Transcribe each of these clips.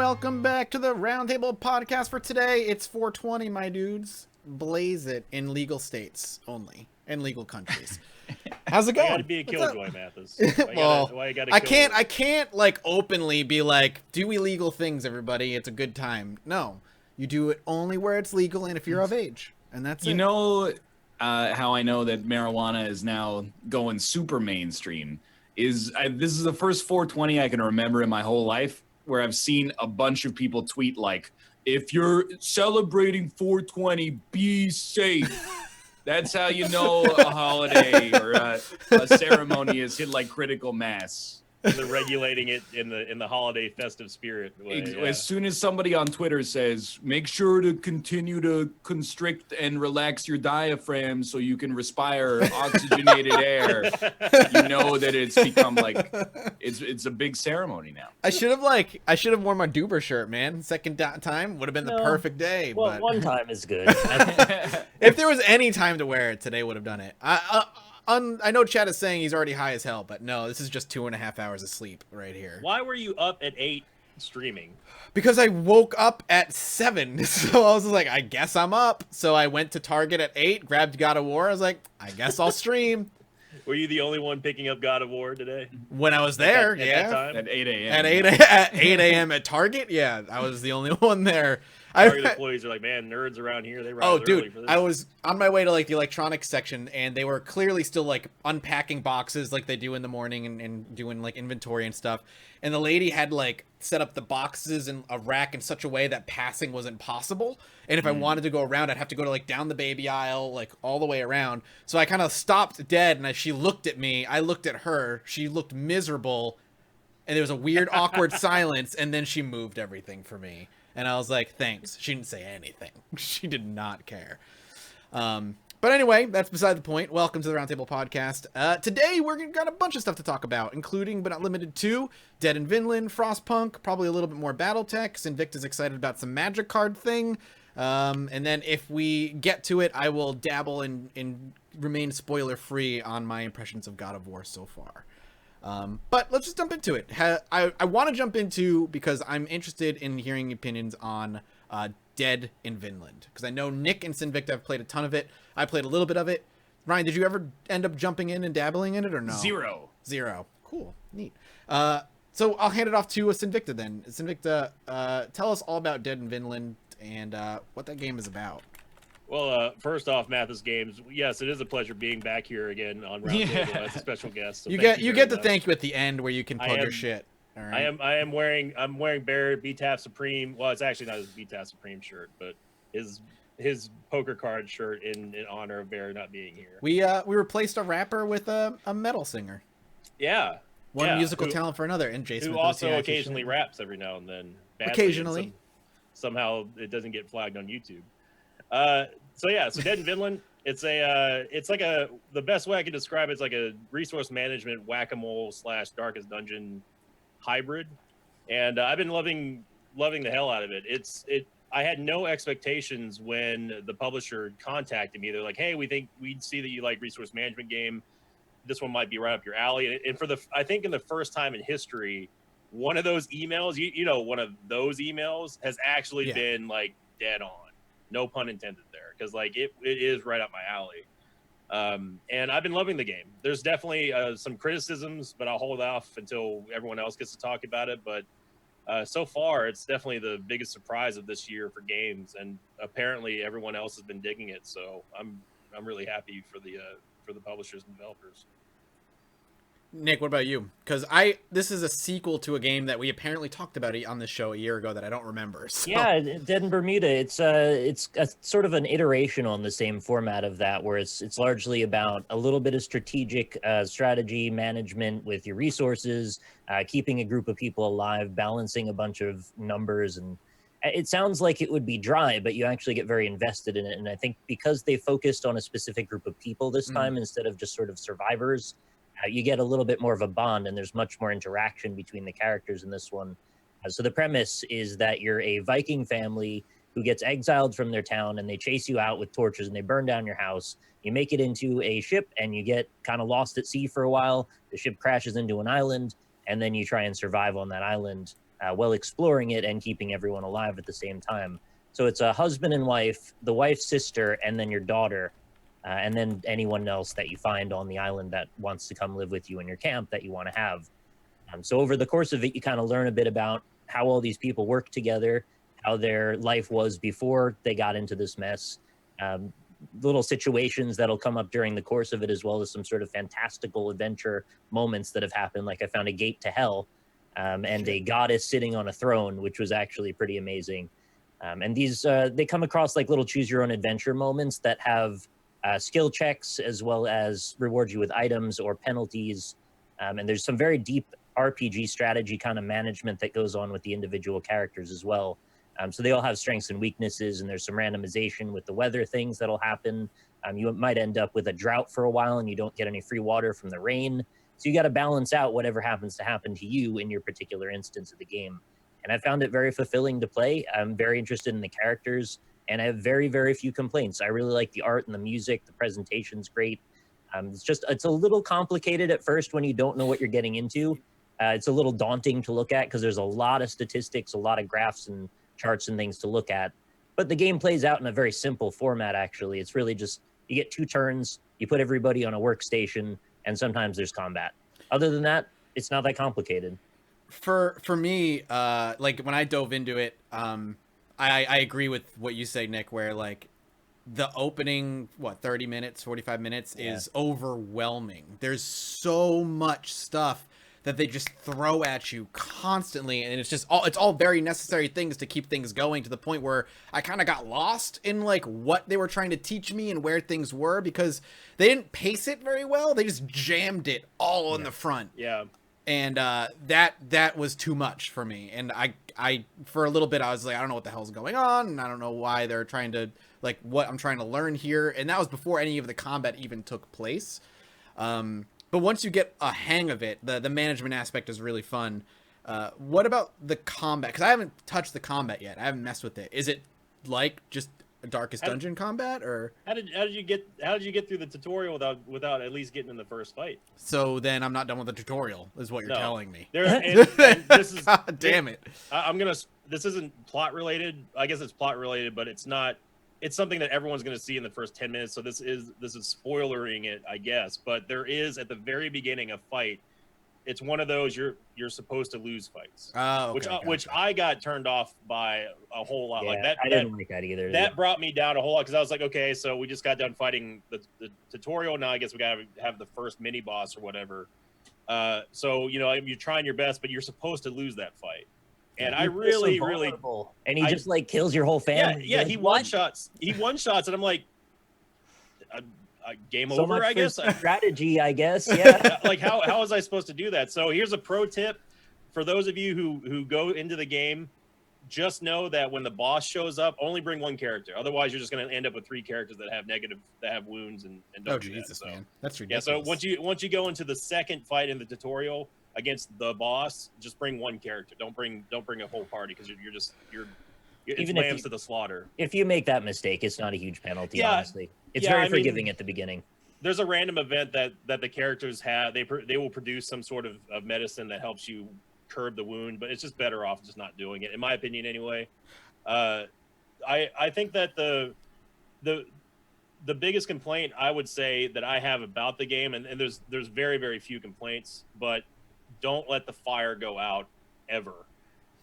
welcome back to the Roundtable podcast for today. It's 420, my dudes. Blaze it in legal states only, in legal countries. How's it going? You gotta be a killjoy, Mathis. Well, I can't like openly be like, do illegal things, everybody. It's a good time. No, you do it only where it's legal and if you're of age, and that's it. You know how I know that marijuana is now going super mainstream is this is the first 420 I can remember in my whole life where I've seen a bunch of people tweet like, if you're celebrating 420, be safe. That's how you know a holiday or a ceremony has hit like critical mass. They're regulating it in the holiday festive spirit way, As soon as somebody on Twitter says, make sure to continue to constrict and relax your diaphragm so you can respire oxygenated air, you know that it's become like it's a big ceremony now. I should have worn my Duber shirt, man. Second time would have been the perfect day. Well, but one time is good. if there was any time to wear it, today would have done it. I know Chad is saying he's already high as hell, but no, this is just 2.5 hours of sleep right here. Why were you up at 8 streaming? Because I woke up at 7, so I was like, I guess I'm up. So I went to Target at 8, grabbed God of War. I was like, I guess I'll stream. Were you the only one picking up God of War today? When I was there, at that time? At 8 a.m. At 8 a.m. at Target, yeah, I was the only one there. Target employees are like, man, nerds around here, they rise early for this. I was on my way to like the electronics section, and they were clearly still like unpacking boxes like they do in the morning and doing like inventory and stuff. And the lady had like set up the boxes in a rack in such a way that passing was impossible. And if I wanted to go around, I'd have to go to like down the baby aisle, like all the way around. So I kind of stopped dead, and as she looked at me, I looked at her. She looked miserable, and there was a weird, awkward silence, and then she moved everything for me. And I was like, thanks. She didn't say anything. She did not care. But anyway, that's beside the point. Welcome to the Roundtable Podcast. Today, we're got a bunch of stuff to talk about, including, but not limited to, Dead in Vinland, Frostpunk, probably a little bit more Battletech. Sinvicta's excited about some magic card thing. And then if we get to it, I will dabble and remain spoiler-free on my impressions of God of War so far. But let's just jump into it. I want to jump into, because I'm interested in hearing opinions on Dead in Vinland, because I know Nick and Sinvicta have played a ton of it. I played a little bit of it. Ryan, did you ever end up jumping in and dabbling in it or no? Zero. Cool. Neat. So I'll hand it off to Sinvicta then. Sinvicta, tell us all about Dead in Vinland and what that game is about. Well, first off, Mathis Games, yes, it is a pleasure being back here again on Roundtable as a special guest. So you get the thank you at the end where you can plug your shit. All right. I'm wearing Bear BTAF Supreme. Well, it's actually not his BTAF Supreme shirt, but his poker card shirt in honor of Bear not being here. We replaced a rapper with a metal singer. Yeah. One musical talent for another, and Jason who also occasionally raps every now and then. Badly, occasionally. Somehow it doesn't get flagged on YouTube. So Dead in Vinland, it's like the best way I can describe it's like a resource management whack-a-mole / Darkest Dungeon hybrid, and I've been loving the hell out of it. I had no expectations when the publisher contacted me. They're like, hey, we'd see that you like resource management game. This one might be right up your alley. And I think in the first time in history, one of those emails, one of those emails has actually been like dead on. No pun intended there, because like it is right up my alley. And I've been loving the game. There's definitely some criticisms, but I'll hold off until everyone else gets to talk about it. But so far, it's definitely the biggest surprise of this year for games, and apparently everyone else has been digging it. So I'm really happy for the publishers and developers. Nick, what about you? Because this is a sequel to a game that we apparently talked about on this show a year ago that I don't remember. So. Yeah, Dead in Bermuda. It's a sort of an iteration on the same format of that, where it's largely about a little bit of strategic strategy management with your resources, keeping a group of people alive, balancing a bunch of numbers, and it sounds like it would be dry, but you actually get very invested in it. And I think because they focused on a specific group of people this time instead of just sort of survivors, you get a little bit more of a bond, and there's much more interaction between the characters in this one. So the premise is that you're a Viking family who gets exiled from their town, and they chase you out with torches, and they burn down your house. You make it into a ship, and you get kind of lost at sea for a while. The ship crashes into an island, and then you try and survive on that island while exploring it and keeping everyone alive at the same time. So it's a husband and wife, the wife's sister, and then your daughter, and then anyone else that you find on the island that wants to come live with you in your camp that you want to have. So over the course of it, you kind of learn a bit about how all these people work together, how their life was before they got into this mess, little situations that'll come up during the course of it, as well as some sort of fantastical adventure moments that have happened. Like I found a gate to hell and a goddess sitting on a throne, which was actually pretty amazing. And these, they come across like little choose your own adventure moments that have skill checks, as well as reward you with items or penalties. And there's some very deep RPG strategy kind of management that goes on with the individual characters as well. So they all have strengths and weaknesses, and there's some randomization with the weather things that'll happen. You might end up with a drought for a while and you don't get any free water from the rain. So you got to balance out whatever happens to happen to you in your particular instance of the game. And I found it very fulfilling to play. I'm very interested in the characters, and I have very, very few complaints. I really like the art and the music. The presentation's great. It's a little complicated at first when you don't know what you're getting into. It's a little daunting to look at because there's a lot of statistics, a lot of graphs and charts and things to look at. But the game plays out in a very simple format, actually. It's really just, you get 2 turns, you put everybody on a workstation, and sometimes there's combat. Other than that, it's not that complicated. For me, like when I dove into it, I agree with what you say, Nick, where like the opening 30 minutes, 45 minutes is overwhelming. There's so much stuff that they just throw at you constantly, and it's all very necessary things to keep things going, to the point where I kind of got lost in like what they were trying to teach me and where things were, because they didn't pace it very well. They just jammed it all in the front. Yeah. And that was too much for me. And I for a little bit I was like, I don't know what the hell's going on, and I don't know why they're trying to, like, what I'm trying to learn here. And that was before any of the combat even took place. But once you get a hang of it, the management aspect is really fun. What about the combat? Because I haven't touched the combat yet. I haven't messed with it. Is it like just a Darkest Dungeon combat, or how did you get through the tutorial without at least getting in the first fight? So then I'm not done with the tutorial, is what you're telling me. And this is God damn it. This isn't plot related. I guess it's plot related, but it's not. It's something that everyone's going to see in the first 10 minutes. So this is spoilering it, I guess. But there is, at the very beginning, a fight. It's one of those you're supposed to lose fights. Oh, okay, which I got turned off by a whole lot. Yeah, like that. I didn't like that either. That brought me down a whole lot, because I was like, okay, so we just got done fighting the tutorial. Now I guess we got to have the first mini boss or whatever. So you're trying your best, but you're supposed to lose that fight. And I really, and he just like kills your whole family. Yeah, he one shots, and I'm like, game over, I guess. Strategy, I guess. Yeah. Like how was I supposed to do that? So here's a pro tip for those of you who go into the game. Just know that when the boss shows up, only bring 1 character. Otherwise, you're just going to end up with 3 characters that have wounds and don't do Jesus, that. So, man, that's ridiculous. Yeah, so once you go into the second fight in the tutorial against the boss, just bring 1 character. Don't bring a whole party, because you're even lambs to the slaughter. If you make that mistake, it's not a huge penalty. Honestly, it's very forgiving at the beginning. There's a random event that the characters have. They will produce some sort of medicine that helps you curb the wound, but it's just better off just not doing it, in my opinion, anyway. I think that the biggest complaint I would say that I have about the game, and there's very, very few complaints, but don't let the fire go out ever.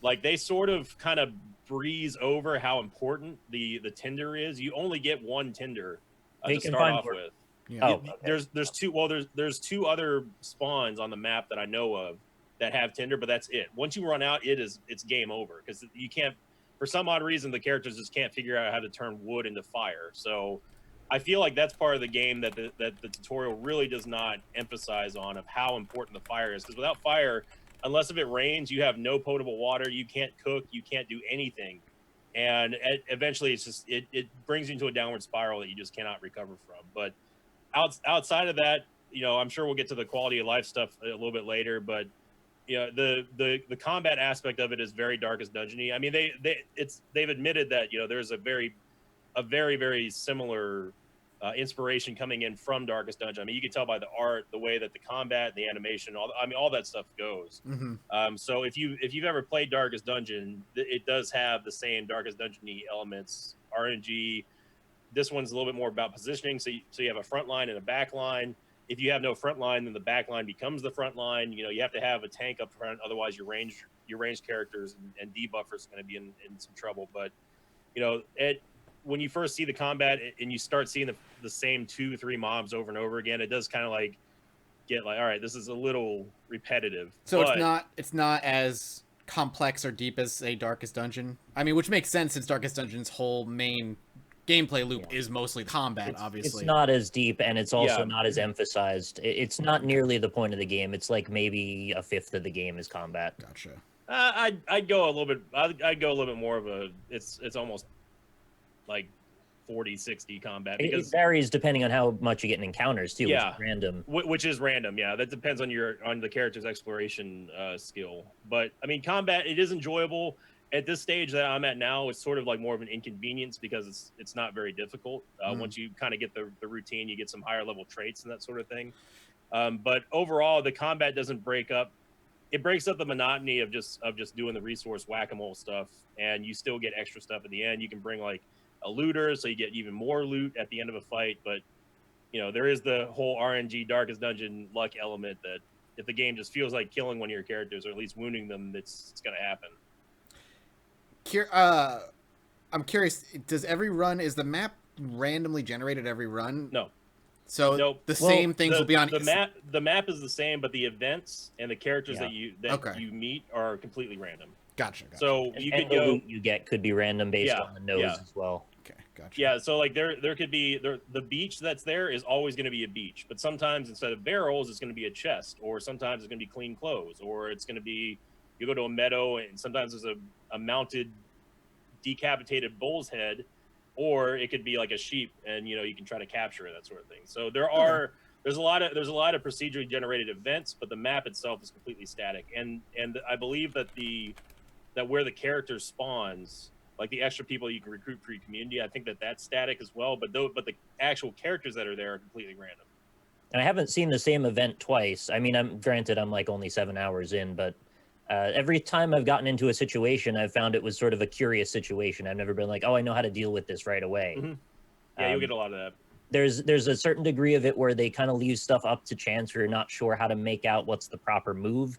Like, they sort of kind of breeze over how important the tinder is. You only get 1 tinder to start off with. Yeah. There's 2 other spawns on the map that I know of that have tinder, but that's it. Once you run out, it's game over, because you can't, for some odd reason, the characters just can't figure out how to turn wood into fire. So I feel like that's part of the game that the tutorial really does not emphasize on, of how important the fire is. Because without fire, unless if it rains, you have no potable water, you can't cook, you can't do anything. And eventually it's just, it brings you into a downward spiral that you just cannot recover from. But outside of that, I'm sure we'll get to the quality of life stuff a little bit later, but the combat aspect of it is very Darkest Dungeon-y. I mean, they've admitted that there's a very very similar inspiration coming in from Darkest Dungeon. I mean, you can tell by the art, the way that the combat, the animation, all that stuff goes. So if you've ever played Darkest Dungeon, it does have the same Darkest Dungeon-y elements, RNG. This one's a little bit more about positioning. So you have a front line and a back line. If you have no front line, then the back line becomes the front line. You know, you have to have a tank up front, otherwise your ranged characters and debuffers are going to be in some trouble. But you know, when you first see the combat and you start seeing the same 2-3 mobs over and over again, it does kind of like get like, all right, this is a little repetitive. So it's not as complex or deep as say Darkest Dungeon. I mean, which makes sense since Darkest Dungeon's whole main gameplay loop is mostly combat. Obviously, it's not as deep, and it's also not as emphasized. It's not nearly the point of the game. It's like maybe a fifth of the game is combat. Gotcha. I'd go a little bit. I'd go a little bit more of a. It's almost like 40-60 combat because it varies depending on how much you get in encounters too. Yeah, which is random. Which is random. Yeah, that depends on the character's exploration skill. But I mean, combat, it is enjoyable. At this stage that I'm at now, it's sort of like more of an inconvenience because it's not very difficult. Once you kind of get the routine, you get some higher level traits and that sort of thing. But overall, the combat doesn't break up. It breaks up the monotony of just doing the resource whack-a-mole stuff, and you still get extra stuff at the end. You can bring like a looter, so you get even more loot at the end of a fight. But you know, there is the whole RNG Darkest Dungeon luck element that if the game just feels like killing one of your characters or at least wounding them, it's going to happen. I'm curious, is the map randomly generated every run? No. So nope. Same things will be on the map is the same, but the events and the characters that you meet are completely random. Gotcha. So you could go, you get could be random based on the nose as well. Okay, gotcha. Yeah, so like there could be the beach that's there is always going to be a beach, but sometimes instead of barrels, it's going to be a chest, or sometimes it's going to be clean clothes, or it's going to be you go to a meadow and sometimes there's a mounted decapitated bull's head, or it could be like a sheep and you know you can try to capture it, that sort of thing. So there's a lot of procedurally generated events, but the map itself is completely static. And I believe that where the character spawns, like the extra people you can recruit for your community, I think that's static as well. But the actual characters that are there are completely random. And I haven't seen the same event twice. I mean, I'm like only 7 hours in, but every time I've gotten into a situation, I've found it was sort of a curious situation. I've never been like, oh, I know how to deal with this right away. Mm-hmm. Yeah, you'll get a lot of that. There's a certain degree of it where they kind of leave stuff up to chance, where you're not sure how to make out what's the proper move.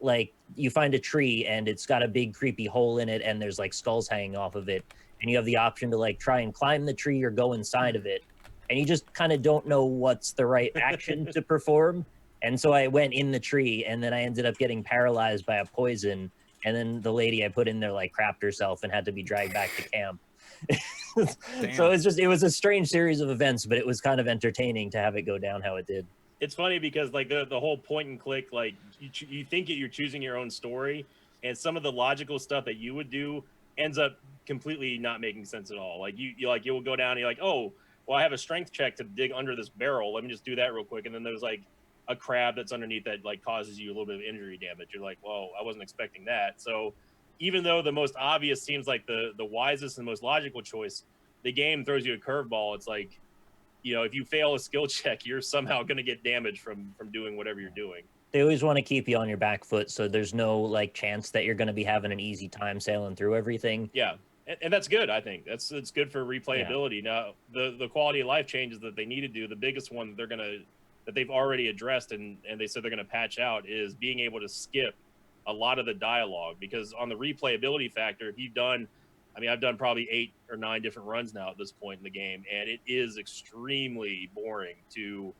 Like you find a tree and it's got a big creepy hole in it and there's like skulls hanging off of it, and you have the option to like try and climb the tree or go inside of it, and you just kind of don't know what's the right action to perform. And so I went in the tree, and then I ended up getting paralyzed by a poison, and then the lady I put in there like crapped herself and had to be dragged back to camp. So it was a strange series of events, but it was kind of entertaining to have it go down how it did. It's funny because like the whole point and click, like you think you're choosing your own story, and some of the logical stuff that you would do ends up completely not making sense at all. Like you'll go down and you're like, oh, well, I have a strength check to dig under this barrel. Let me just do that real quick. And then there's like a crab that's underneath that like causes you a little bit of injury damage. You're like, well, I wasn't expecting that. So even though the most obvious seems like the wisest and most logical choice, the game throws you a curveball. It's like, you know, if you fail a skill check, you're somehow going to get damage from doing whatever you're doing. They always want to keep you on your back foot, so there's no like chance that you're going to be having an easy time sailing through everything. Yeah, and that's good. I think it's good for replayability. Yeah. Now the quality of life changes that they need to do, the biggest one that they've already addressed and they said they're going to patch out is being able to skip a lot of the dialogue, because on the replayability factor, I've done probably 8 or 9 different runs now at this point in the game, and it is extremely boring to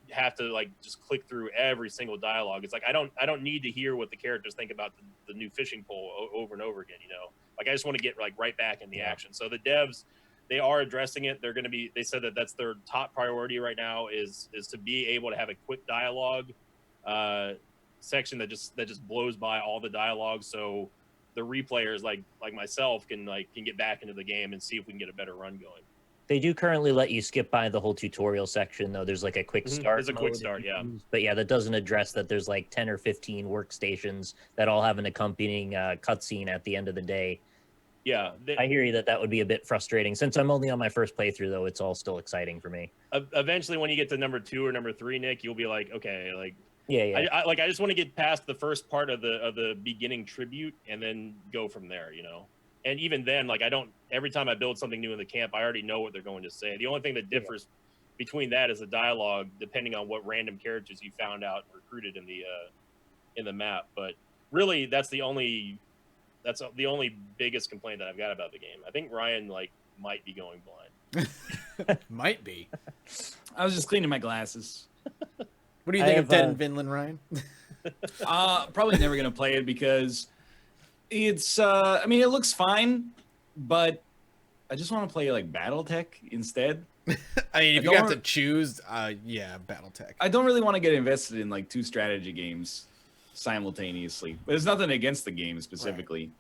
have to like just click through every single dialogue. It's like I don't need to hear what the characters think about the new fishing pole over and over again, you know. Like I just want to get like right back in the action. So the devs, they are addressing it. They said that that's their top priority right now is to be able to have a quick dialogue section that just blows by all the dialogue, so the replayers like myself can get back into the game and see if we can get a better run going. They do currently let you skip by the whole tutorial section, though. There's like a quick start. There's a quick start, yeah. But yeah, that doesn't address that there's like 10 or 15 workstations that all have an accompanying cutscene at the end of the day. Yeah, I hear you that would be a bit frustrating. Since I'm only on my first playthrough, though, it's all still exciting for me. eventually when you get to number 2 or number 3, Nick, you'll be like, okay, like Yeah. I just want to get past the first part of the beginning tribute and then go from there, you know. And even then, like every time I build something new in the camp, I already know what they're going to say. The only thing that differs between that is the dialogue, depending on what random characters you found out and recruited in the map. But really, that's the only biggest complaint that I've got about the game. I think Ryan might be going blind. Might be. I was just cleaning my glasses. What do you think of Dead in Vinland, Ryan? Probably never gonna play it because it's. I mean, it looks fine, but I just want to play like BattleTech instead. I mean, if you got to choose, yeah, BattleTech. I don't really want to get invested in like 2 strategy games simultaneously. There's nothing against the game specifically. Right.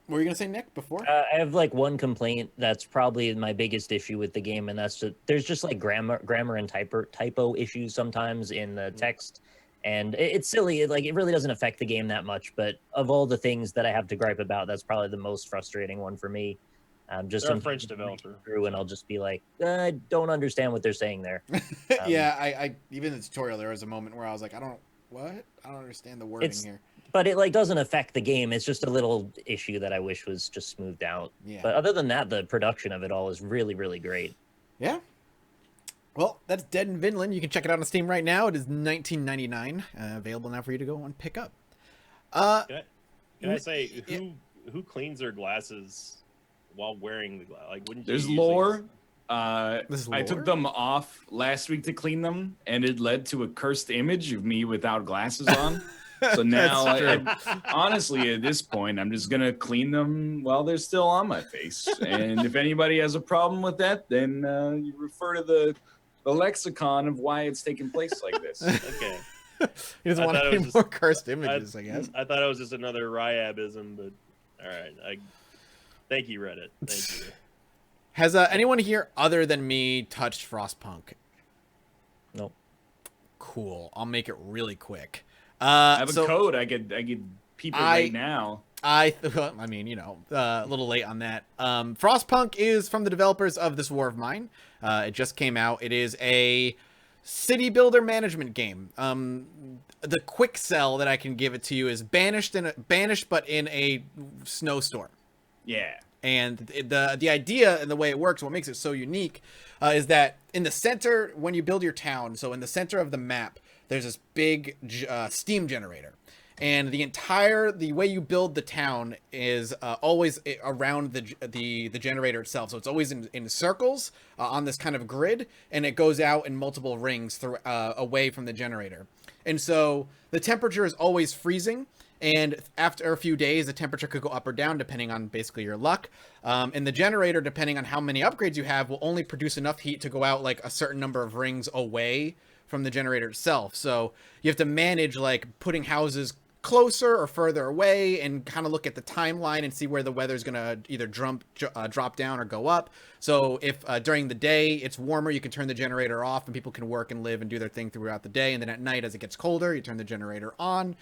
What were you gonna say, Nick? Before I have like one complaint that's probably my biggest issue with the game, and that's just there's just like grammar and typo issues sometimes in the text, and it's silly. It really doesn't affect the game that much, but of all the things that I have to gripe about, that's probably the most frustrating one for me. Just They're a French developer through, and I'll just be like, I don't understand what they're saying there. yeah, I even in the tutorial there was a moment where I was like, I don't understand the wording here. But it doesn't affect the game. It's just a little issue that I wish was just smoothed out. Yeah. But other than that, the production of it all is really, really great. Yeah. Well, that's Dead in Vinland. You can check it out on Steam right now. It is $19.99, available now for you to go and pick up. Can I say who cleans their glasses while wearing the glass? Like, wouldn't you? There's usually- lore. This is I took them off last week to clean them, and it led to a cursed image of me without glasses on. So now, honestly, at this point, I'm just gonna clean them while they're still on my face. And if anybody has a problem with that, then you refer to the lexicon of why it's taking place like this. Okay. He doesn't want any more cursed images, I guess. I thought it was just another Ryabism, but all right. Thank you, Reddit. Thank you. Has anyone here other than me touched Frostpunk? Nope. Cool. I'll make it really quick. I have a code. I could peep it right now. I mean, you know, a little late on that. Frostpunk is from the developers of This War of Mine. It just came out. It is a city builder management game. The quick sell that I can give it to you is banished, but in a snowstorm. Yeah. And the idea and the way it works, what makes it so unique, is that in the center, when you build your town, so in the center of the map, there's this big steam generator. And the way you build the town is always around the generator itself. So it's always in circles on this kind of grid, and it goes out in multiple rings away from the generator. And so the temperature is always freezing. And after a few days, the temperature could go up or down depending on basically your luck. And the generator, depending on how many upgrades you have, will only produce enough heat to go out like a certain number of rings away from the generator itself. So you have to manage like putting houses closer or further away and kind of look at the timeline and see where the weather's going to either drop down or go up. So if during the day it's warmer, you can turn the generator off and people can work and live and do their thing throughout the day. And then at night, as it gets colder, you turn the generator on.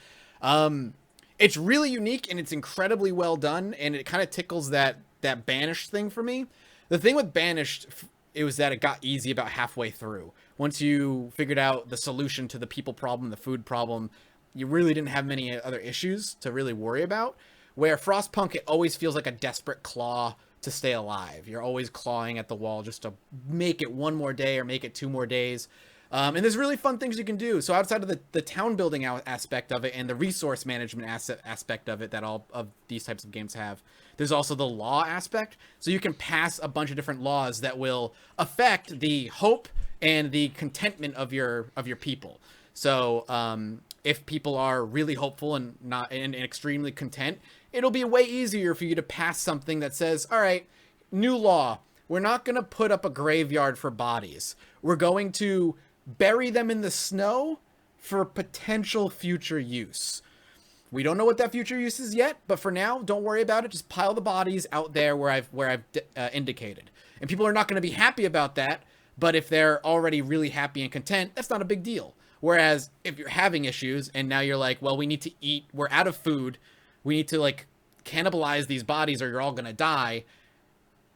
It's really unique and it's incredibly well done, and it kind of tickles that banished thing for me. The thing with banished, it was that it got easy about halfway through. Once you figured out the solution to the people problem, the food problem, you really didn't have many other issues to really worry about. Where Frostpunk, it always feels like a desperate claw to stay alive. You're always clawing at the wall just to make it one more day or make it 2 more days. And there's really fun things you can do. So outside of the town building aspect of it and the resource management aspect of it that all of these types of games have, there's also the law aspect. So you can pass a bunch of different laws that will affect the hope and the contentment of your people. So if people are really hopeful and extremely content, it'll be way easier for you to pass something that says, all right, new law. We're not going to put up a graveyard for bodies. We're going to bury them in the snow for potential future use. We don't know what that future use is yet, but for now, don't worry about it. Just pile the bodies out there where I've indicated. And people are not going to be happy about that, but if they're already really happy and content, that's not a big deal. Whereas if you're having issues and now you're like, well, we need to eat, we're out of food, we need to like cannibalize these bodies or you're all gonna die,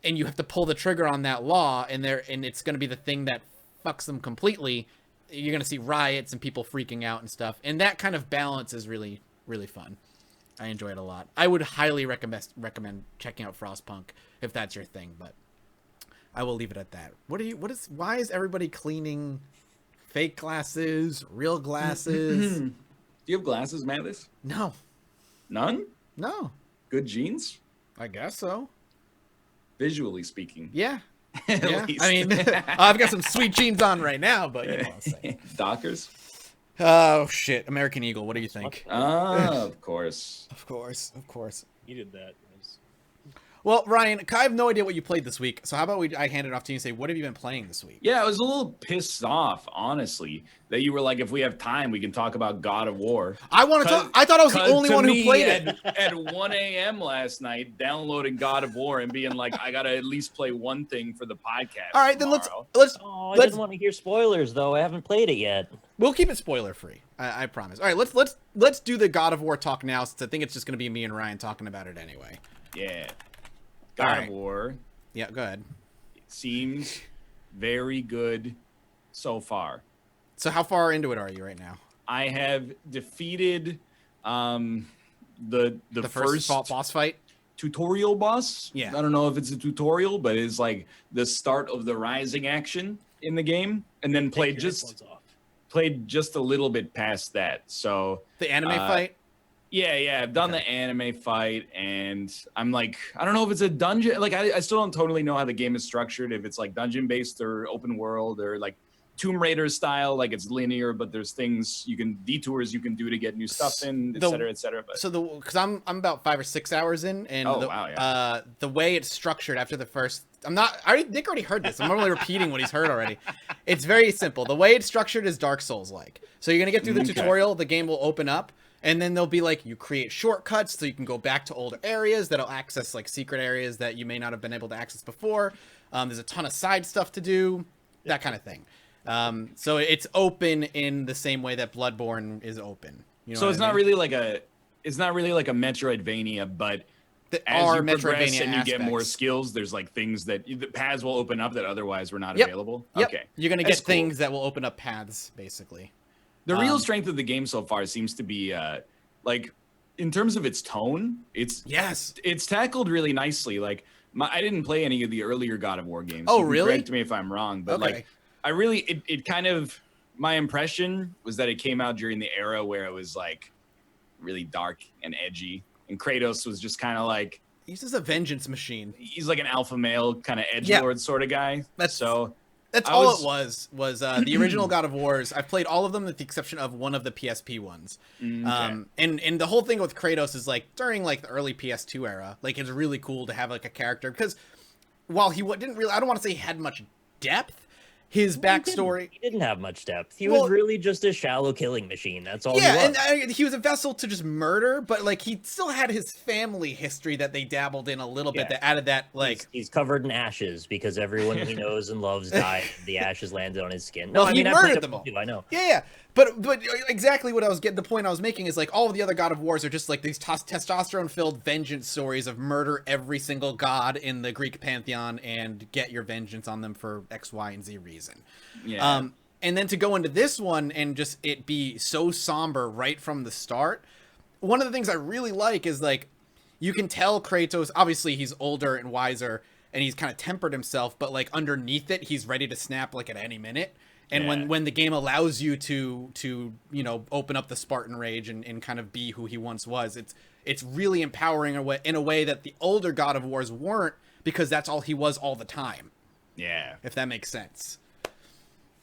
and you have to pull the trigger on that law, and it's gonna be the thing that fucks them completely. You're gonna see riots and people freaking out and stuff, and that kind of balance is really, really fun. I enjoy it a lot. I would highly recommend checking out Frostpunk if that's your thing, but I will leave it at that. Why is everybody cleaning fake glasses, real glasses? Do you have glasses, Mathis? No. None? No. Good genes? I guess so. Visually speaking. Yeah. At Yeah. least. I mean, I've got some sweet jeans on right now, but you know what I'm saying. Dockers? Oh, shit. American Eagle. What do you think? Of course. Of course. Of course. Needed that. Well, Ryan, I have no idea what you played this week, so how about I hand it off to you and say, what have you been playing this week? Yeah, I was a little pissed off, honestly, that you were like, if we have time, we can talk about God of War. I want to talk. I thought I was the only one who played it. At 1 a.m. last night, downloading God of War and being like, I gotta at least play one thing for the podcast. All right, then tomorrow. let's. Oh, I didn't want to hear spoilers though. I haven't played it yet. We'll keep it spoiler free. I promise. All right, let's do the God of War talk now, since I think it's just gonna be me and Ryan talking about it anyway. Yeah. All God right. of War Yeah, go ahead. seems very good so far. So how far into it are you right now? I have defeated the first boss fight. tutorial boss. Yeah. I don't know if it's a tutorial, but it's like the start of the rising action in the game, and then played just a little bit past that. So The anime fight. yeah, I've done the anime fight, and I'm like, I don't know if it's a dungeon. Like, I still don't totally know how the game is structured. If it's like dungeon based or open world or like Tomb Raider style, like it's linear, but there's detours you can do to get new stuff in, et cetera, et cetera. But Because I'm about 5 or 6 hours in, and the way it's structured after the first, Nick already heard this. I'm only repeating what he's heard already. It's very simple. The way it's structured is Dark Souls like. So you're gonna get through the tutorial, the game will open up. And then they'll be like, you create shortcuts so you can go back to older areas that'll access like secret areas that you may not have been able to access before. There's a ton of side stuff to do, that kind of thing. So it's open in the same way that Bloodborne is open. You know so it's not really like a Metroidvania, but as you progress and you get more skills, there's like things that the paths will open up that otherwise were not available. Yep. Okay, you're gonna get things that will open up paths, basically. The real strength of the game so far seems to be like in terms of its tone, it's tackled really nicely. Like I didn't play any of the earlier God of War games. Oh, you can really? correct me if I'm wrong, but like I really it kind of, my impression was that it came out during the era where it was like really dark and edgy, and Kratos was just kind of like, he's just a vengeance machine. He's like an alpha male kind of edgelord sort of guy. That's all it was the original God of Wars. I've played all of them with the exception of one of the PSP ones. And the whole thing with Kratos is like during like the early PS2 era, like it's really cool to have like a character, because while he didn't really, I don't want to say he had much depth, his backstory. He didn't have much depth. He was really just a shallow killing machine. That's all. Yeah, he was. and he was a vessel to just murder, but like he still had his family history that they dabbled in a little bit that added that like he's covered in ashes because everyone he knows and loves died. The ashes landed on his skin. No, he murdered them all. Too, I know. Yeah. But exactly what I was getting. The point I was making is like all of the other God of Wars are just like these testosterone-filled vengeance stories of murder every single god in the Greek pantheon and get your vengeance on them for X, Y, and Z reason. Yeah. And then to go into this one and just it be so somber right from the start. One of the things I really like is like you can tell Kratos, obviously he's older and wiser and he's kind of tempered himself, but like underneath it, he's ready to snap like at any minute. And when the game allows you to you know open up the Spartan rage and kind of be who he once was, it's really empowering in a way that the older God of Wars weren't, because that's all he was all the time. Yeah, if that makes sense.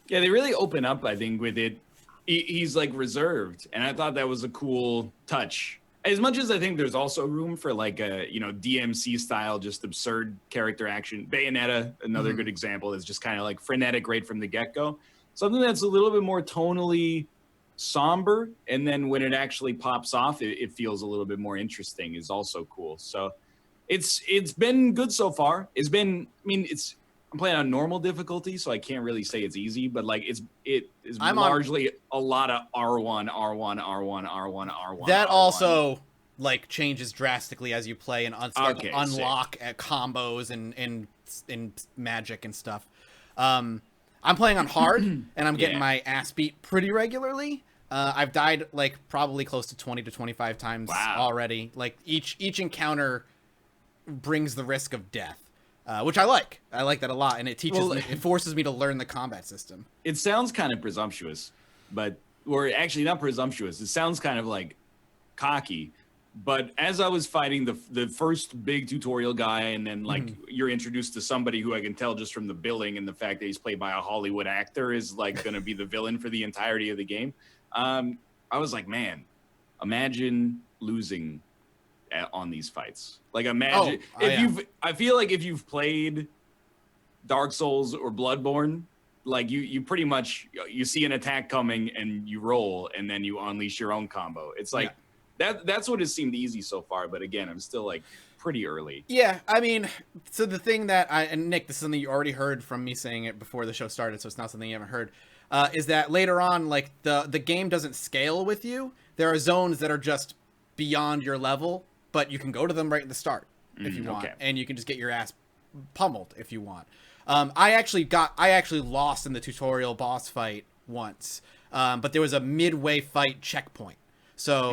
Yeah, they really open up, I think, with it. He's like reserved, and I thought that was a cool touch. As much as I think there's also room for like a DMC style, just absurd character action. Bayonetta, another good example, is just kind of like frenetic right from the get-go. Something that's a little bit more tonally somber, and then when it actually pops off, it feels a little bit more interesting, is also cool. So it's been good so far. I'm playing on normal difficulty, so I can't really say it's easy, but like it is largely a lot of R1. That R1. also like changes drastically as you play and start to Okay, unlock at combos and magic and stuff. I'm playing on hard and I'm getting Yeah. my ass beat pretty regularly. I've died like probably close to 20 to 25 times Wow. already. Like each encounter brings the risk of death, which I like. I like that a lot, and it teaches me, it forces me to learn the combat system. It sounds kind of presumptuous, or actually not presumptuous. It sounds kind of like cocky. But as I was fighting the first big tutorial guy, and then like you're introduced to somebody who I can tell just from the billing and the fact that he's played by a Hollywood actor is like going to be the villain for the entirety of the game. I was like, man, imagine losing on these fights. Like imagine I feel like if you've played Dark Souls or Bloodborne, like you pretty much, you see an attack coming and you roll and then you unleash your own combo. It's like that's what has seemed easy so far, but again, I'm still like pretty early. Yeah, I mean, so the thing that and Nick, this is something you already heard from me saying it before the show started, so it's not something you haven't heard, is that later on, like the game doesn't scale with you. There are zones that are just beyond your level, but you can go to them right at the start if you want, and you can just get your ass pummeled if you want. I actually lost in the tutorial boss fight once, but there was a midway fight checkpoint. So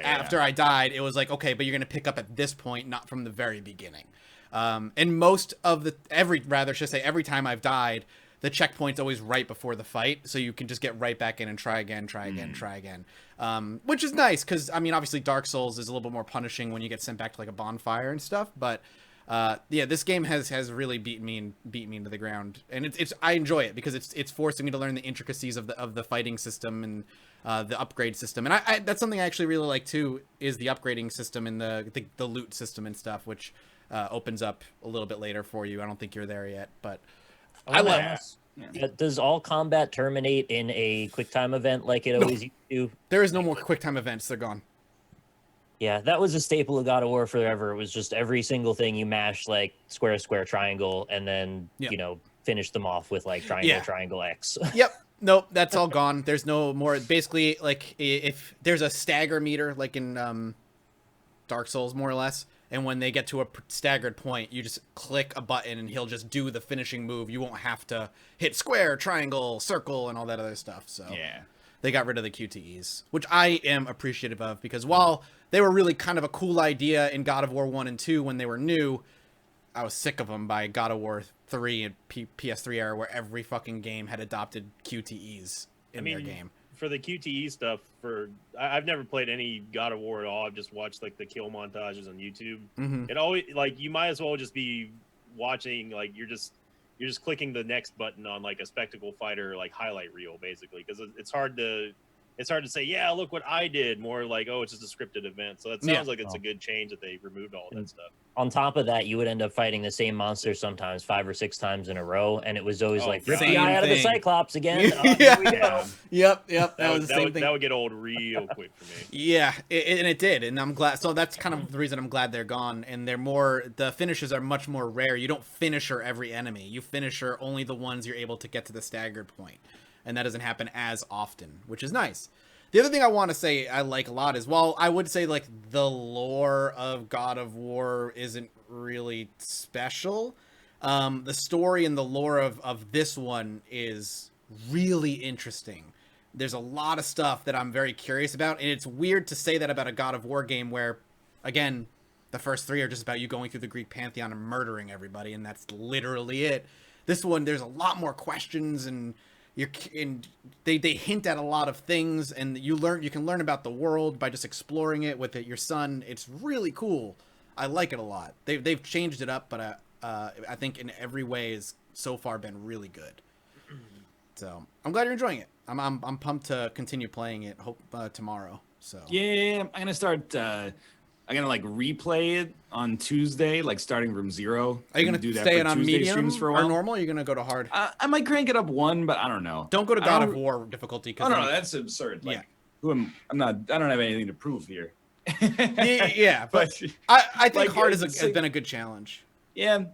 after I died, it was like, okay, but you're gonna pick up at this point, not from the very beginning. And most of every time I've died, the checkpoint's always right before the fight, so you can just get right back in and try again, which is nice because I mean, obviously Dark Souls is a little bit more punishing when you get sent back to like a bonfire and stuff, but this game has really beat me into the ground, and it's I enjoy it because it's forcing me to learn the intricacies of the fighting system and the upgrade system, and I that's something I actually really like too, is the upgrading system and the loot system and stuff, which opens up a little bit later for you. I don't think you're there yet, but I love it. Does all combat terminate in a quick time event like it always used to? There is no more quick time events. They're gone. Yeah, that was a staple of God of War forever. It was just every single thing you mash, like square, square, triangle, and then, finish them off with like triangle, triangle, X. Yep. Nope, that's all gone. There's no more. Basically, like if there's a stagger meter, like in Dark Souls, more or less, and when they get to a staggered point, you just click a button and he'll just do the finishing move. You won't have to hit square, triangle, circle, and all that other stuff. So they got rid of the QTEs, which I am appreciative of, because while they were really kind of a cool idea in God of War 1 and 2 when they were new, I was sick of them by God of War 3 and PS3 era, where every fucking game had adopted QTEs in their game. For the QTE stuff, I've never played any God of War at all. I've just watched like the kill montages on YouTube. It always, like, you might as well just be watching, like, you're just clicking the next button on like a spectacle fighter like highlight reel, basically, because it's hard to say, yeah, look what I did. More like, oh, it's just a scripted event. So that sounds like it's a good change that they removed all that stuff. On top of that, you would end up fighting the same monster sometimes 5 or 6 times in a row, and it was always like, rip the eye out of the Cyclops again. Yep. That was the same thing. That would get old real quick for me. Yeah, and it did, and I'm glad. So that's kind of the reason I'm glad they're gone, and the finishes are much more rare. You don't finisher every enemy. You finisher only the ones you're able to get to the staggered point, and that doesn't happen as often, which is nice. The other thing I want to say I like a lot is, while I would say like the lore of God of War isn't really special, the story and the lore of this one is really interesting. There's a lot of stuff that I'm very curious about, and it's weird to say that about a God of War game where, again, the first 3 are just about you going through the Greek pantheon and murdering everybody, and that's literally it. This one, there's a lot more questions, and they hint at a lot of things, and you can learn about the world by just exploring it with your son. It's really cool. I like it a lot. They've changed it up, but I think in every way has so far been really good. So I'm glad you're enjoying it. I'm pumped to continue playing it. Hope tomorrow. So yeah, I'm gonna start. I'm gonna like replay it on Tuesday, like starting from 0. Are you gonna do that stay for it on Tuesday medium streams for a while? or normal? Or are you gonna go to hard? I might crank it up 1, but I don't know. Don't go to God of War difficulty. Oh no, that's absurd. Like, I'm not. I don't have anything to prove here. Yeah, but I think like, hard has been a good challenge. Yeah,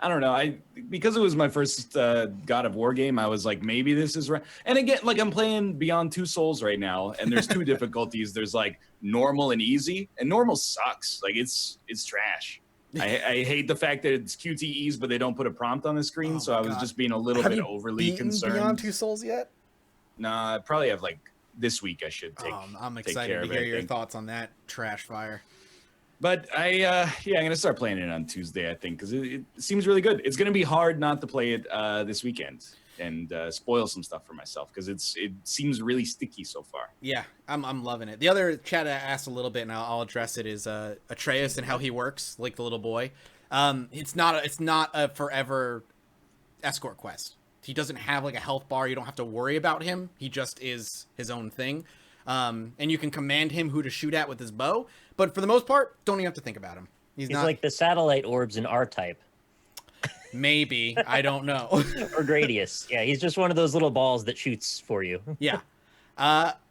I don't know. Because it was my first God of War game, I was like, maybe this is right. And again, like I'm playing Beyond Two Souls right now, and there's two difficulties. There's like normal and easy, and normal sucks. Like it's trash. I hate the fact that it's QTEs, but they don't put a prompt on the screen. So I was just being a little bit overly concerned. Beyond Two Souls yet? Nah, I probably have like this week. I should take. I'm take excited care to of hear it, I your think. thoughts on that trash fire. But I'm gonna start playing it on Tuesday, I think, because it seems really good. It's gonna be hard not to play it this weekend and spoil some stuff for myself because it seems really sticky so far. Yeah, I'm loving it. The other chat I asked a little bit, and I'll address it, is Atreus and how he works, like the little boy. It's not a forever escort quest. He doesn't have like a health bar. You don't have to worry about him. He just is his own thing. And you can command him who to shoot at with his bow. But for the most part, don't even have to think about him. He's not like the satellite orbs in R-Type. Maybe. I don't know. Or Gradius. Yeah, he's just one of those little balls that shoots for you. Yeah.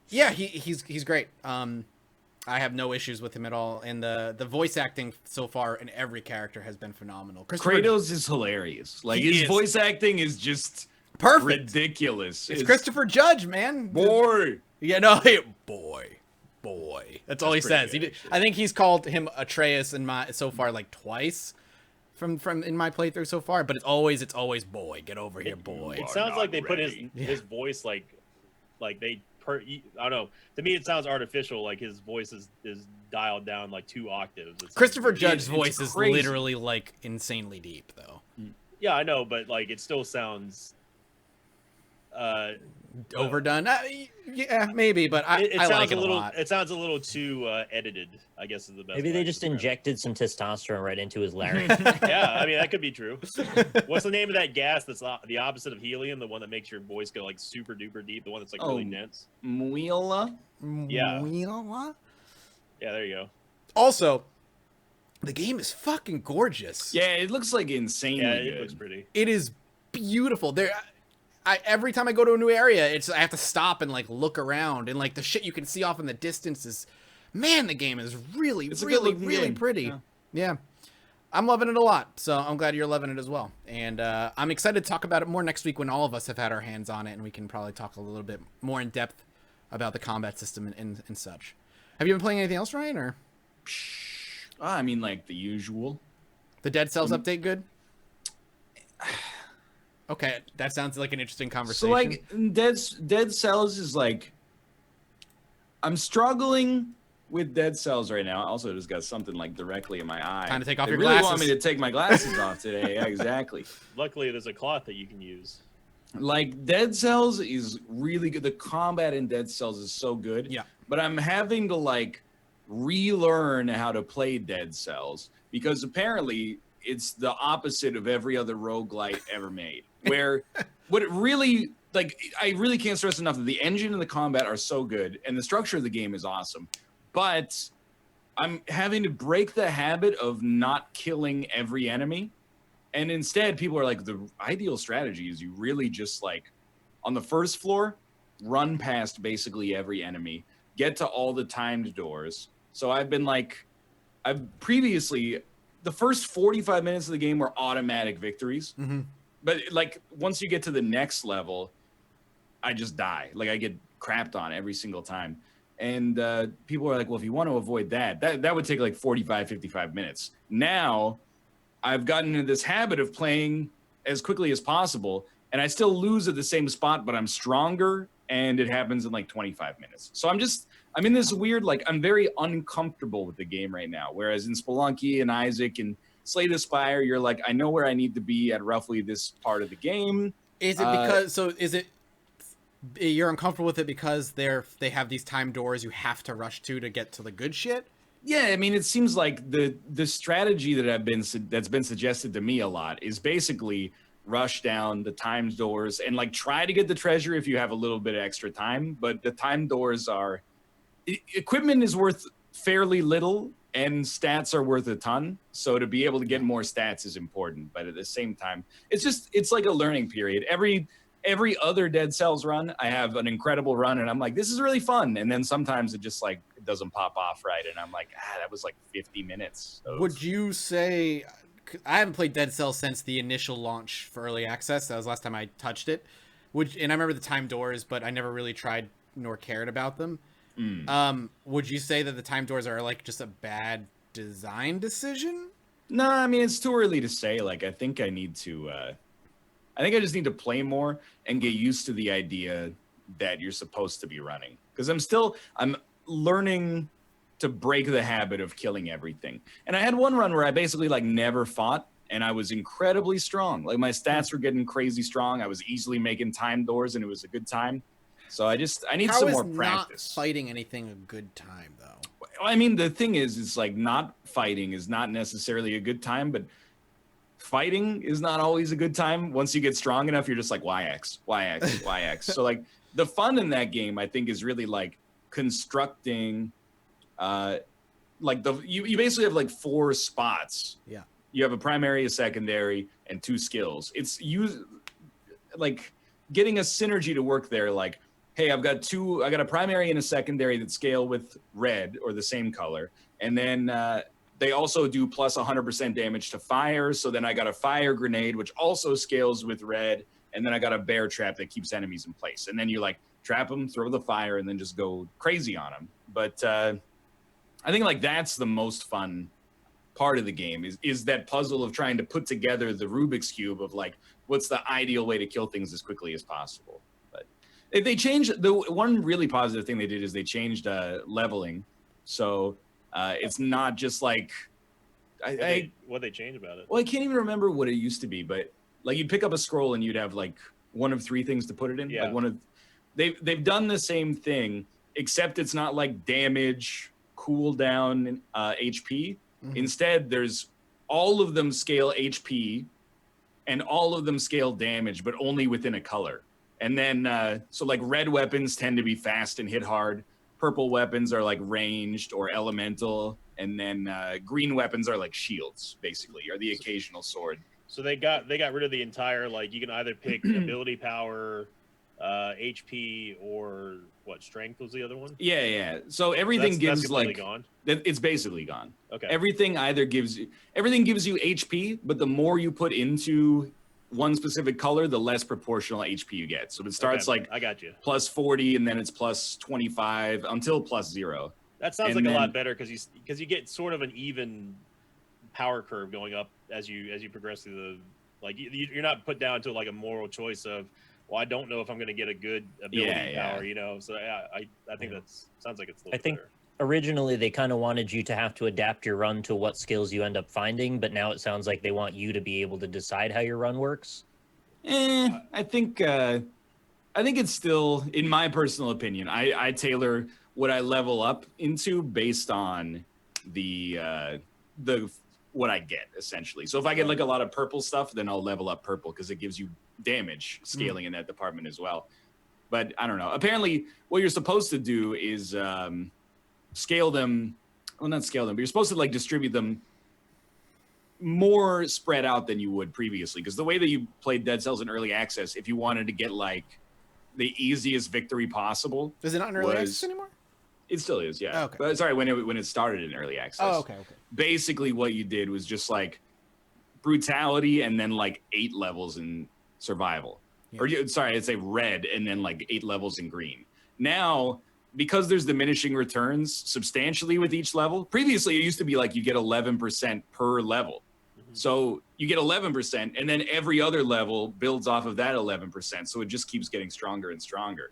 He's great. I have no issues with him at all. And the voice acting so far in every character has been phenomenal. Kratos is hilarious. Like his voice acting is just perfect. Ridiculous. It's Christopher Judge, man. Boy. Yeah, no, boy. That's all he says. I think he's called him Atreus so far like twice from in my playthrough so far, but it's always boy. Get over here, boy. It sounds like they put his voice like they I don't know. To me, it sounds artificial. Like his voice is dialed down like 2 octaves. Christopher Judge's voice is literally like insanely deep, though. Yeah, I know, but like it still sounds overdone. Yeah, maybe, but I like it a lot. It sounds a little too edited, I guess is the best. Maybe they just injected some testosterone right into his larynx. Yeah, I mean that could be true. What's the name of that gas that's the opposite of helium? The one that makes your voice go like super duper deep. The one that's like really dense. Muela. Yeah. Muela. Yeah, there you go. Also, the game is fucking gorgeous. Yeah, it looks like insanely good. It looks pretty. It is beautiful. Every time I go to a new area, I have to stop and like look around, and like the shit you can see off in the distance is, man, the game is really pretty. Yeah. I'm loving it a lot, so I'm glad you're loving it as well. And I'm excited to talk about it more next week when all of us have had our hands on it, and we can probably talk a little bit more in depth about the combat system and such. Have you been playing anything else, Ryan? Or I mean, like the usual. The Dead Cells update good? Okay, that sounds like an interesting conversation. So, like, Dead Cells is like, I'm struggling with Dead Cells right now. I also just got something like directly in my eye. Time to take off they your really glasses. Want me to take my glasses off today? Yeah, exactly. Luckily, there's a cloth that you can use. Like, Dead Cells is really good. The combat in Dead Cells is so good. Yeah. But I'm having to, like, relearn how to play Dead Cells because apparently it's the opposite of every other roguelite ever made. Where what it really, like, I really can't stress enough that the engine and the combat are so good and the structure of the game is awesome. But I'm having to break the habit of not killing every enemy. And instead, people are like, the ideal strategy is you really just, like, on the first floor, run past basically every enemy, get to all the timed doors. So I've been like, the first 45 minutes of the game were automatic victories. Mm-hmm. But like once you get to the next level, I just die. Like I get crapped on every single time. And people are like, well, if you want to avoid that would take like 45, 55 minutes. Now I've gotten into this habit of playing as quickly as possible. And I still lose at the same spot, but I'm stronger. And it happens in like 25 minutes. So I'm in this weird, like, I'm very uncomfortable with the game right now. Whereas in Spelunky and Isaac and Slay the Spire, you're like, I know where I need to be at roughly this part of the game. Is it you're uncomfortable with it because they have these time doors you have to rush to get to the good shit? Yeah, I mean, it seems like the strategy that's been suggested to me a lot is basically rush down the time doors and like try to get the treasure if you have a little bit of extra time. But the time doors equipment is worth fairly little and stats are worth a ton. So to be able to get more stats is important. But at the same time, it's like a learning period. Every other Dead Cells run, I have an incredible run and I'm like, this is really fun. And then sometimes it just like, it doesn't pop off right. And I'm like, that was like 50 minutes. Would you say, I haven't played Dead Cells since the initial launch for early access. That was the last time I touched it. And I remember the time doors, but I never really tried nor cared about them. Would you say that the time doors are like just a bad design decision? No, I mean, it's too early to say. Like, I think I need to, I think I just need to play more and get used to the idea that you're supposed to be running. Because I'm learning to break the habit of killing everything. And I had one run where I basically like never fought, and I was incredibly strong. Like my stats were getting crazy strong. I was easily making time doors, and it was a good time. So I need some more practice. Not fighting anything a good time though? I mean, the thing is like not fighting is not necessarily a good time, but fighting is not always a good time. Once you get strong enough, you're just like YX, YX, YX. So like the fun in that game, I think, is really like constructing, like you basically have like 4 spots. Yeah. You have a primary, a secondary, and 2 skills. It's like getting a synergy to work there. Like, hey, I got a primary and a secondary that scale with red or the same color. And then they also do plus 100% damage to fire. So then I got a fire grenade, which also scales with red. And then I got a bear trap that keeps enemies in place. And then you like trap them, throw the fire, and then just go crazy on them. But I think like that's the most fun part of the game is that puzzle of trying to put together the Rubik's Cube of like, what's the ideal way to kill things as quickly as possible. If they changed, the one really positive thing they did is they changed leveling. So it's not just like what they changed about it. Well, I can't even remember what it used to be, but like you'd pick up a scroll and you'd have like one of 3 things to put it in. Yeah. Like they've done the same thing, except it's not like damage, cooldown, HP. Mm-hmm. Instead, there's all of them scale HP and all of them scale damage, but only within a color. And then, so like red weapons tend to be fast and hit hard. Purple weapons are like ranged or elemental. And then green weapons are like shields, basically, or the occasional sword. So they got rid of the entire, like, you can either pick ability power, HP, or what, strength was the other one? Yeah. So everything gives like, gone? It's basically gone. Okay. Everything gives you HP, but the more you put into one specific color, the less proportional HP you get. So it starts like I got you. plus 40, and then it's plus 25 until plus 0. That sounds like a lot better because you get sort of an even power curve going up as you progress through the, like, you're not put down to like a moral choice of, well, I don't know if I'm going to get a good ability power, you know. So I think that sounds like it's a little better. Originally they kind of wanted you to have to adapt your run to what skills you end up finding, but now it sounds like they want you to be able to decide how your run works. I think it's still, in my personal opinion, I tailor what I level up into based on the what I get, essentially. So if I get like a lot of purple stuff, then I'll level up purple because it gives you damage scaling in that department as well. But I don't know. Apparently what you're supposed to do is scale them, well, not scale them, but you're supposed to like distribute them more spread out than you would previously. Because the way that you played Dead Cells in early access, if you wanted to get like the easiest victory possible, is it not in early access anymore? It still is, yeah. Oh, okay. But sorry, when it started in early access. Oh, okay. Basically, what you did was just like brutality and then like 8 levels in survival. Yeah. Or I'd say red and then like 8 levels in green. Now, because there's diminishing returns substantially with each level. Previously, it used to be like you get 11% per level. Mm-hmm. So you get 11%, and then every other level builds off of that 11%. So it just keeps getting stronger and stronger.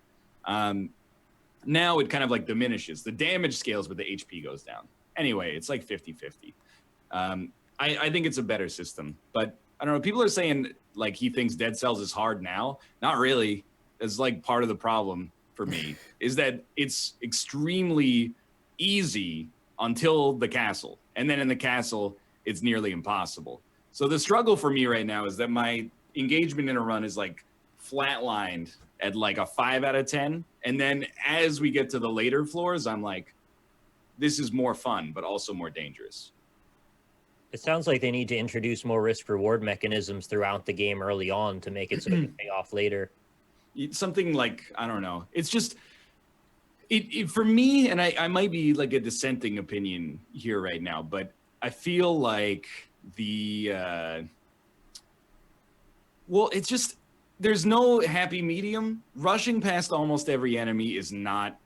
Now it kind of like diminishes. The damage scales, but the HP goes down. Anyway, it's like 50-50. I think it's a better system. But I don't know. People are saying like he thinks Dead Cells is hard now. Not really. It's like part of the problem for me is that it's extremely easy until the castle. And then in the castle, it's nearly impossible. So the struggle for me right now is that my engagement in a run is like flatlined at like a 5 out of 10. And then as we get to the later floors, I'm like, this is more fun, but also more dangerous. It sounds like they need to introduce more risk reward mechanisms throughout the game early on to make it so it can pay off later. Something like, I don't know. It's just, it for me, and I might be like a dissenting opinion here right now, but I feel like well, it's just there's no happy medium. Rushing past almost every enemy is not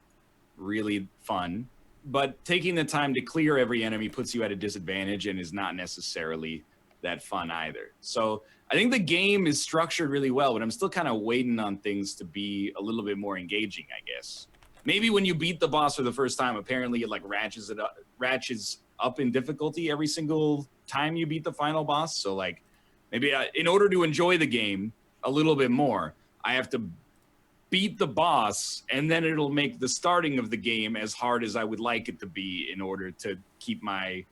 really fun, but taking the time to clear every enemy puts you at a disadvantage and is not necessarily that fun either. So I think the game is structured really well, but I'm still kind of waiting on things to be a little bit more engaging, I guess. Maybe when you beat the boss for the first time, apparently it like ratchets up in difficulty every single time you beat the final boss. So like maybe in order to enjoy the game a little bit more, I have to beat the boss, and then it'll make the starting of the game as hard as I would like it to be in order to keep my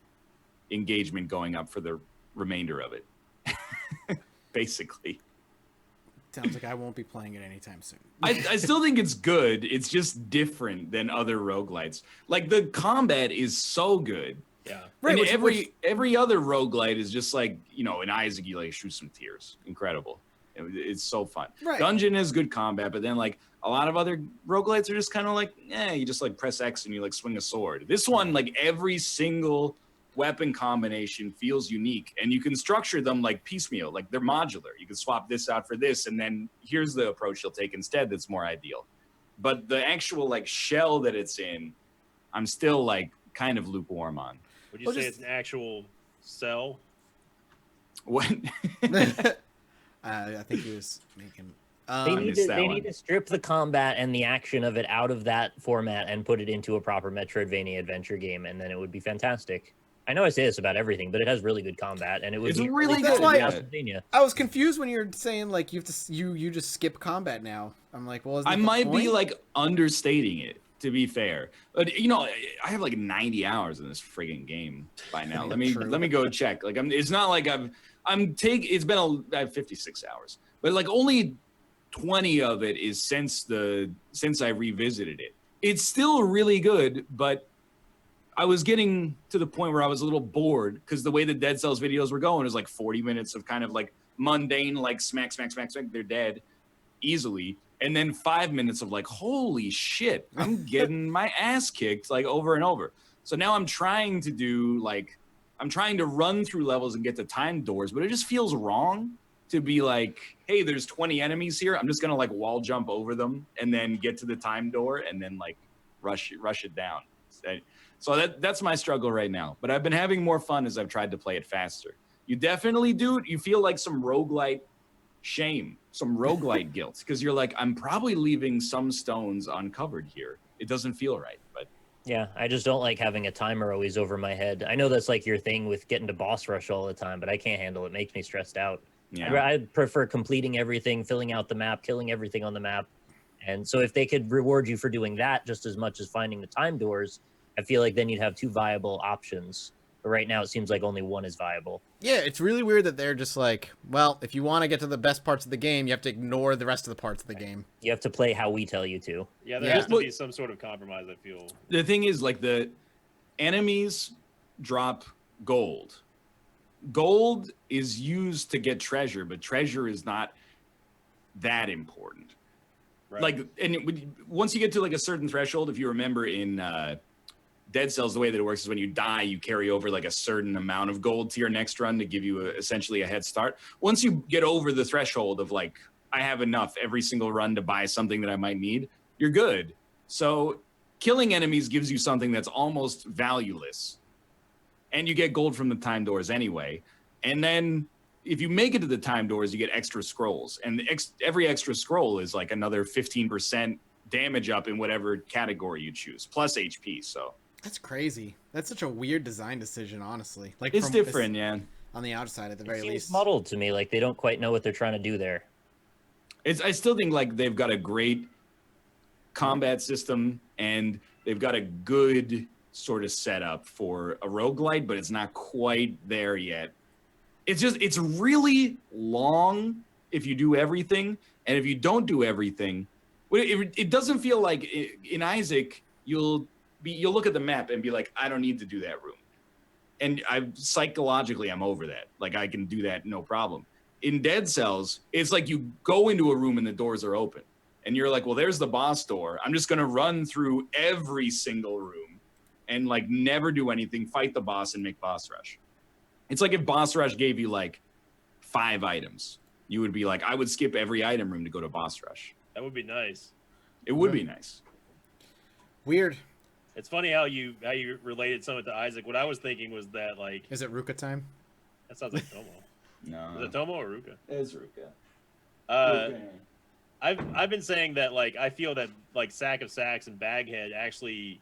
engagement going up for the remainder of it. Basically. Sounds like I won't be playing it anytime soon. I still think it's good. It's just different than other roguelites. Like the combat is so good. Yeah. Right. And every other roguelite is just like, you know, in Isaac you like shoot some tears. Incredible. It's so fun. Right. Dungeon is good combat, but then like a lot of other roguelites are just kind of like, you just like press X and you like swing a sword. This one, like every single weapon combination feels unique, and you can structure them like piecemeal, like they're modular. You can swap this out for this, and then here's the approach you'll take instead that's more ideal. But the actual like shell that it's in, I'm still like kind of lukewarm on. Would you say it's an actual cell? What? I think he was making. They need to strip the combat and the action of it out of that format and put it into a proper Metroidvania adventure game, and then it would be fantastic. I know I say this about everything, but it has really good combat, and it would be really good. good. That's I was confused when you're saying like you have to you just skip combat now. I'm like, well, I might be like understating it, to be fair, but you know, I have like 90 hours in this friggin' game by now. Let me go check. Like it's not like it's been I have 56 hours, but like only 20 of it is since I revisited it. It's still really good, but I was getting to the point where I was a little bored because the way the Dead Cells videos were going is like 40 minutes of kind of like mundane, like smack, they're dead easily. And then 5 minutes of like, holy shit, I'm getting my ass kicked like over and over. So now I'm trying to run through levels and get to time doors, but it just feels wrong to be like, hey, there's 20 enemies here. I'm just going to like wall jump over them and then get to the time door and then like rush it down. So that's my struggle right now. But I've been having more fun as I've tried to play it faster. You definitely do. You feel like some roguelite shame, some roguelite guilt, because you're like, I'm probably leaving some stones uncovered here. It doesn't feel right, but yeah, I just don't like having a timer always over my head. I know that's like your thing with getting to boss rush all the time, but I can't handle it. It makes me stressed out. Yeah. I prefer completing everything, filling out the map, killing everything on the map. And so if they could reward you for doing that just as much as finding the time doors, I feel like then you'd have two viable options. But right now it seems like only one is viable. Yeah, it's really weird that they're just like, well, if you want to get to the best parts of the game, you have to ignore the rest of the parts of the game. You have to play how we tell you to. Yeah, there has to be some sort of compromise, I feel. The thing is, like, the enemies drop gold. Gold is used to get treasure, but treasure is not that important. Right. Like, and once you get to like a certain threshold, if you remember in Dead Cells, the way that it works is when you die, you carry over like a certain amount of gold to your next run to give you essentially a head start. Once you get over the threshold of like, I have enough every single run to buy something that I might need, you're good. So killing enemies gives you something that's almost valueless. And you get gold from the time doors anyway. And then if you make it to the time doors, you get extra scrolls. And every extra scroll is like another 15% damage up in whatever category you choose, plus HP. So that's crazy. That's such a weird design decision, honestly. Like it's different, yeah. On the outside, at the very least, it's muddled to me. Like they don't quite know what they're trying to do there. I still think like they've got a great combat system and they've got a good sort of setup for a roguelite, but it's not quite there yet. It's really long if you do everything, and if you don't do everything, it doesn't feel like in Isaac you'll look at the map and be like, I don't need to do that room, and psychologically I'm over that. Like I can do that no problem. In Dead Cells, it's like you go into a room and the doors are open, and you're like, well, there's the boss door. I'm just gonna run through every single room and like never do anything, fight the boss and make boss rush. It's like if Boss Rush gave you like 5 items, you would be like, I would skip every item room to go to Boss Rush. That would be nice. It would be nice. Weird. It's funny how you related some of it to Isaac. What I was thinking was that like Is it Ruka time? that sounds like Tomo. No, Is it Tomo or Ruka? it's Ruka. I've been saying that like I feel that like Sack of Sacks and Baghead actually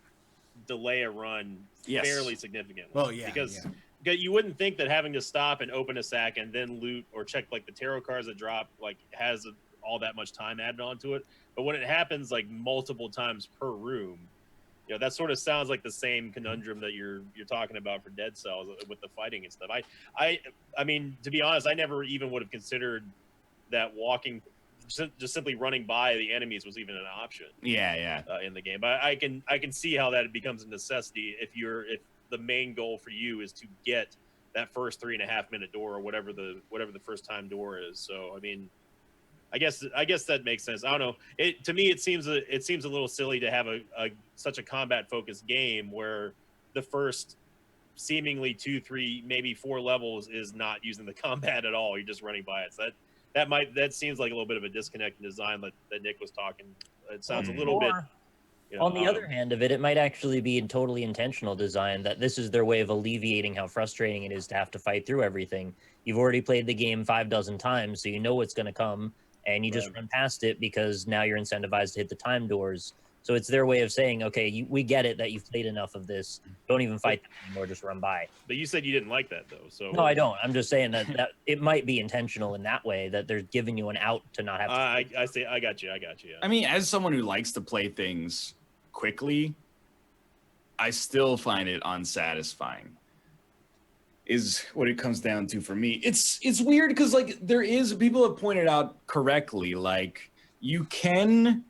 delay a run fairly significantly. Well, yeah, because yeah. you wouldn't think that having to stop and open a sack and then loot or check like the tarot cards that drop like has all that much time added onto it. But when it happens like multiple times per room, you know, that sort of sounds like the same conundrum that you're talking about for Dead Cells with the fighting and stuff. I mean, to be honest, I never even would have considered that walking, just simply running by the enemies was even an option. Yeah. In the game, but I can see how that becomes a necessity if the main goal for you is to get that first 3.5 minute door or whatever the first time door is. So I mean, I guess that makes sense. I don't know. To me, it seems a little silly to have such a combat focused game where the first seemingly 2, 3, maybe 4 levels is not using the combat at all. You're just running by it. So that seems like a little bit of a disconnect in design that Nick was talking. It sounds a little bit. You know, on the other hand of it, it might actually be a totally intentional design that this is their way of alleviating how frustrating it is to have to fight through everything. You've already played the game 5 dozen times, so you know what's going to come, and you just run past it because now you're incentivized to hit the time doors. So it's their way of saying, okay, we get it that you've played enough of this. Don't even fight them anymore, just run by. But you said you didn't like that, though. So no, I don't. I'm just saying that it might be intentional in that way, that they're giving you an out to not have to. I got you. Yeah. I mean, as someone who likes to play things quickly, I still find it unsatisfying. Is what it comes down to for me. It's weird because like people have pointed out correctly, like you can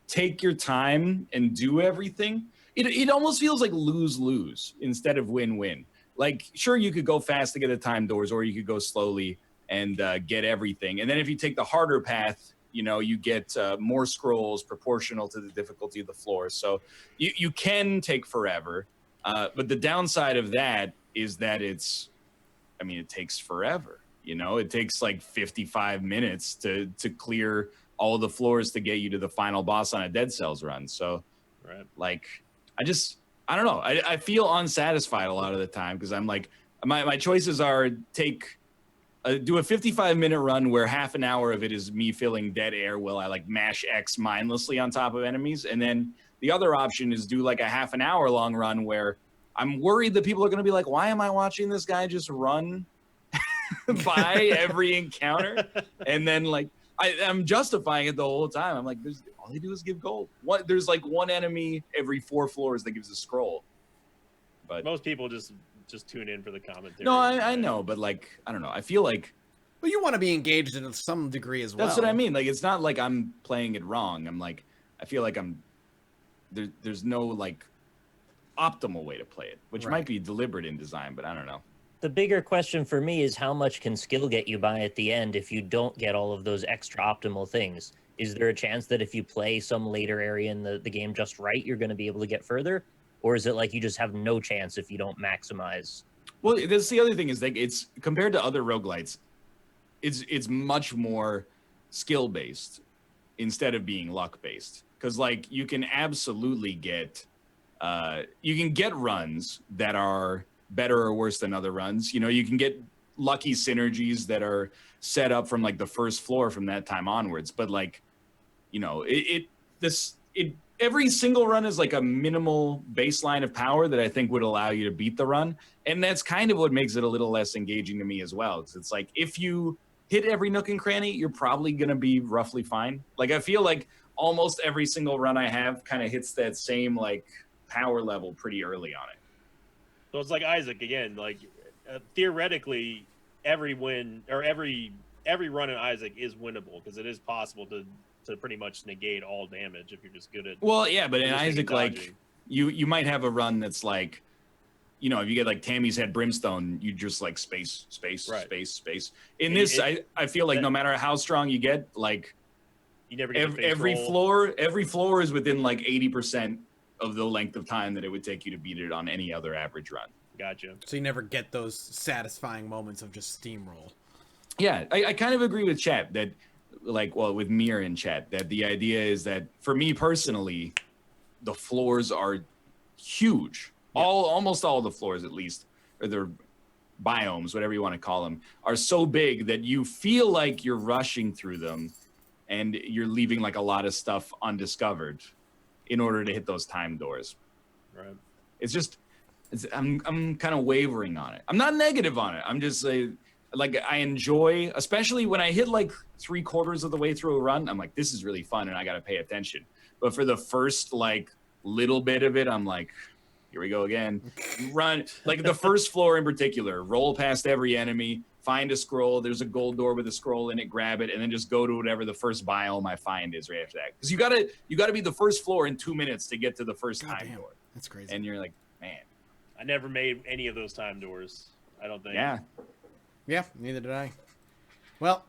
take your time and do everything. It almost feels like lose-lose instead of win-win. Like, sure, you could go fast to get the time doors, or you could go slowly and get everything. And then if you take the harder path, you know, you get more scrolls proportional to the difficulty of the floor. So you can take forever. But the downside of that is that it takes forever. You know, it takes like 55 minutes to clear all the floors to get you to the final boss on a Dead Cells run. So, like, I don't know. I feel unsatisfied a lot of the time because I'm like, my choices are do a 55-minute run where half an hour of it is me filling dead air while I like mash X mindlessly on top of enemies. And then the other option is do like a half an hour long run where I'm worried that people are going to be like, why am I watching this guy just run by every encounter? And then like, I'm justifying it the whole time. I'm like, all they do is give gold. There's like one enemy every 4 floors that gives a scroll. But most people just tune in for the commentary. No, I know, but like, I don't know. I feel like, well, you want to be engaged in some degree as well. That's what I mean. Like, it's not like I'm playing it wrong. I'm like, I feel like there's no like optimal way to play it, which might be deliberate in design, but I don't know. The bigger question for me is how much can skill get you by at the end if you don't get all of those extra optimal things? Is there a chance that if you play some later area in the game just right, you're going to be able to get further? Or is it like you just have no chance if you don't maximize? Well, that's the other thing is like it's compared to other roguelites, it's much more skill-based instead of being luck-based. Because like you can absolutely get runs that are better or worse than other runs. You know, you can get lucky synergies that are set up from like the first floor from that time onwards. But like, you know, every single run is like a minimal baseline of power that I think would allow you to beat the run. And that's kind of what makes it a little less engaging to me as well. It's like, if you hit every nook and cranny, you're probably going to be roughly fine. Like, I feel like almost every single run I have kind of hits that same like power level pretty early on it. So it's like Isaac again, like theoretically every win or every run in Isaac is winnable because it is possible to pretty much negate all damage if you're just good at. Well, yeah, but in Isaac, like you might have a run that's like, you know, if you get like Tammy's Head Brimstone, you just like space. In this, I feel like no matter how strong you get, like you never get every floor is within like 80% of the length of time that it would take you to beat it on any other average run. Gotcha. So you never get those satisfying moments of just steamroll. Yeah, I kind of agree with chat that, like, well, with Mir in chat, that the idea is that for me personally, the floors are huge. Yeah. Almost all the floors, at least, or the biomes, whatever you want to call them, are so big that you feel like you're rushing through them, and you're leaving like a lot of stuff undiscovered in order to hit those time doors. Right. It's just, I'm kind of wavering on it. I'm not negative on it. I'm just like I enjoy, especially when I hit like 3/4 of the way through a run. I'm like, this is really fun, and I got to pay attention. But for the first like little bit of it, I'm like, here we go again. Run like the first floor in particular. Roll past every enemy, find a scroll. There's a gold door with a scroll in it. Grab it, and then just go to whatever the first biome I find is right after that. Because you gotta be the first floor in 2 minutes to get to the first time door. That's crazy. And you're like, man. I never made any of those time doors. I don't think. Yeah, neither did I. Well,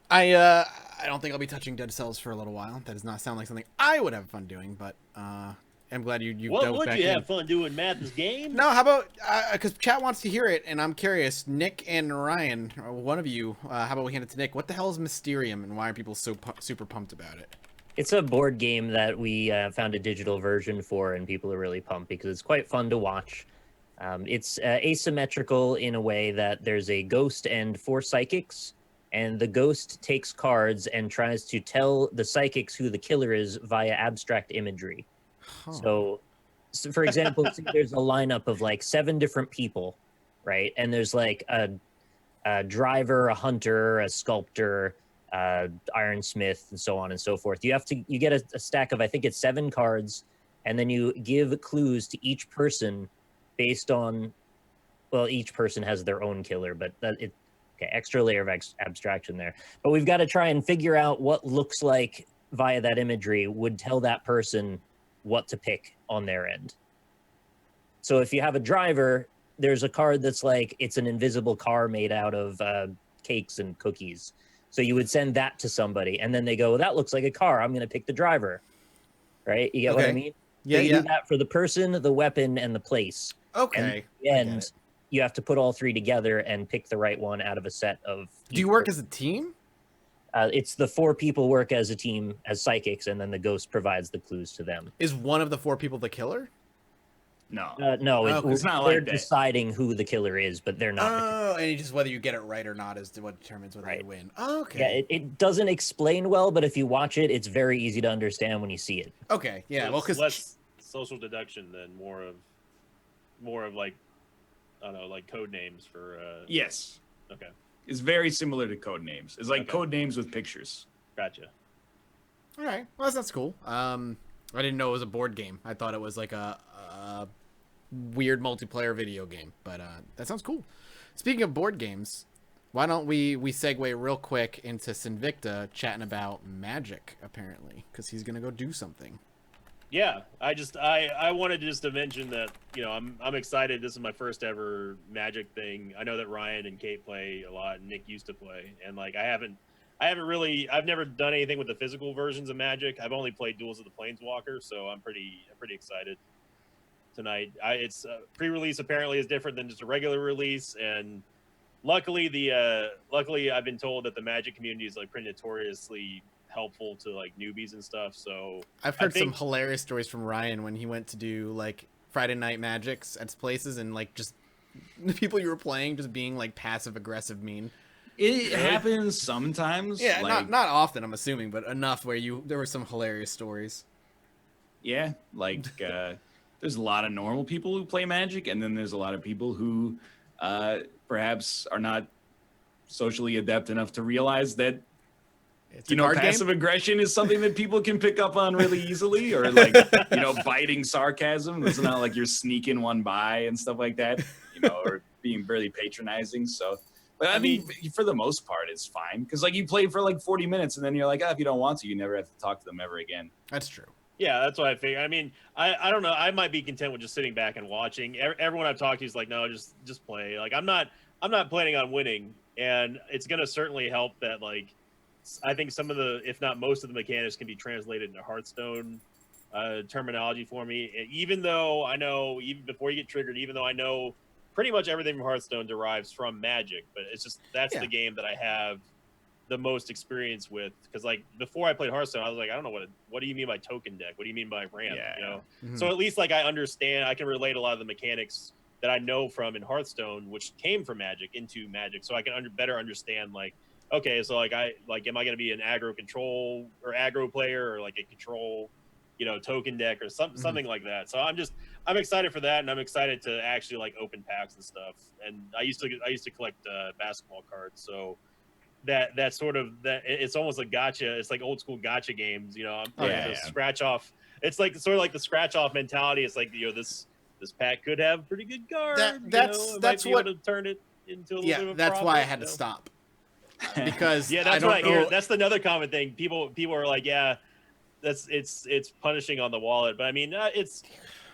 I don't think I'll be touching Dead Cells for a little while. That does not sound like something I would have fun doing, but I'm glad you What dove would back you in. have fun doing, Matt? This game? No, how about because chat wants to hear it, and I'm curious. Nick and Ryan, or one of you, how about we hand it to Nick? What the hell is Mysterium, and why are people so super pumped about it? It's a board game that we found a digital version for, and people are really pumped because it's quite fun to watch. It's asymmetrical in a way that there's a ghost and 4 psychics, and the ghost takes cards and tries to tell the psychics who the killer is via abstract imagery. Huh. So, for example, there's a lineup of like 7 different people, right? And there's like a driver, a hunter, a sculptor, ironsmith, and so on and so forth. You get a stack of, I think it's 7 cards, and then you give clues to each person based on, well, each person has their own killer, but okay, extra layer of abstraction there. But we've got to try and figure out what looks like via that imagery would tell that person what to pick on their end. So if you have a driver, there's a card that's like, it's an invisible car made out of cakes and cookies. So you would send that to somebody, and then they go, well, that looks like a car. I'm going to pick the driver. Right? You get what I mean? Yeah, so you do that for the person, the weapon, and the place. Okay. And at the end, you have to put all 3 together and pick the right one out of a set of... Do you work as a team? It's the 4 people work as a team, as psychics, and then the ghost provides the clues to them. Is one of the 4 people the killer? No. No, it's not they're like that. deciding who the killer is, but they're not. Oh, and it's just whether you get it right or not is what determines whether you win. Oh, okay. Yeah, it doesn't explain well, but if you watch it, it's very easy to understand when you see it. Okay, yeah. So Well, it's because less social deduction than more of like, I don't know, like code names for. Yes. Okay. It's very similar to code names. It's like Okay. code names with pictures. Gotcha. all right, well, that's cool. I didn't know it was a board game. I thought it was like a weird multiplayer video game, but that sounds cool. Speaking of board games, why don't we segue real quick into Sinvicta chatting about Magic, apparently, because he's gonna go do something. Yeah, I wanted just to mention that, you know, I'm excited. This is my first ever Magic thing. I know that Ryan and Kate play a lot, and Nick used to play, and like I've never done anything with the physical versions of Magic. I've only played Duels of the Planeswalker, so I'm pretty excited tonight. It's pre-release apparently is different than just a regular release, and luckily I've been told that the Magic community is like pretty notoriously helpful to like newbies and stuff. So I've heard some hilarious stories from Ryan when he went to do like Friday Night Magics at places, and like just the people you were playing just being like passive aggressive mean. It happens sometimes. Yeah, like, not often, I'm assuming, but enough where there were some hilarious stories. Yeah, like there's a lot of normal people who play Magic, and then there's a lot of people who perhaps are not socially adept enough to realize that It's a card passive game? aggression is something that people can pick up on really easily, or like biting sarcasm. It's not like you're sneaking one by and stuff like that, or being really patronizing. So, but I mean, for the most part, it's fine because like you play for like 40 minutes and then you're like, if you don't want to, you never have to talk to them ever again. That's true. Yeah, that's what I figure. I mean, I don't know. I might be content with just sitting back and watching. Everyone I've talked to is like, no, just play. Like I'm not planning on winning, and it's gonna certainly help that like I think some of the, if not most of the mechanics can be translated into Hearthstone terminology for me. And even though I know, even before you get triggered, even though I know pretty much everything from Hearthstone derives from Magic, but it's just that's Yeah. the game that I have the most experience with, because like before I played Hearthstone, I was like, I don't know what do you mean by token deck? What do you mean by ramp? Yeah. You know, Mhm. so at least like I understand, I can relate a lot of the mechanics that I know from in Hearthstone, which came from Magic, into Magic, so I can better understand like, okay, so like am I going to be an aggro control or aggro player, or like a control, you know, token deck or something like that. So I'm excited for that, and I'm excited to actually like open packs and stuff. And I used to collect basketball cards, so that sort of that it's almost like gotcha. It's like old school gotcha games, you know. Yeah. Scratch off. It's like sort of like the scratch off mentality. It's like, you know, this pack could have a pretty good card. That's might be what able to turn it into a little bit of a that's why I profit, had you to know? stop because Yeah, I that's don't what I know. hear. That's another common thing. People are like, yeah, it's punishing on the wallet. But I mean,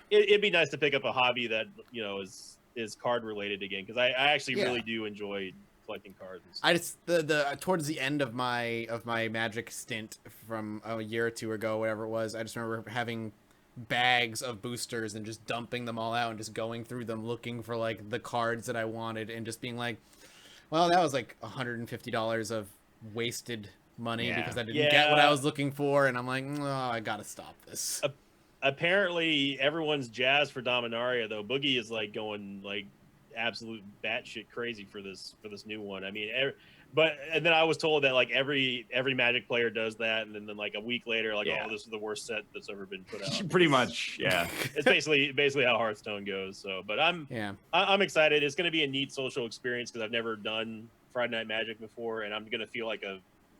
it'd be nice to pick up a hobby that, you know, is card related again, because I actually really do enjoy collecting cards. I just the towards the end of my Magic stint from a year or two ago, whatever it was, I just remember having bags of boosters and just dumping them all out and just going through them looking for like the cards that I wanted, and just being like, well, that was like $150 of wasted money because I didn't get what I was looking for, and I'm like, oh, I gotta stop this. Apparently everyone's jazzed for Dominaria, though. Boogie is like going like absolute batshit crazy for this new one. I mean, and then I was told that like every Magic player does that, and then like a week later, like, oh, this is the worst set that's ever been put out. Pretty much, yeah. It's basically how Hearthstone goes. So, but I'm excited. It's going to be a neat social experience, because I've never done Friday Night Magic before, and I'm going to feel like a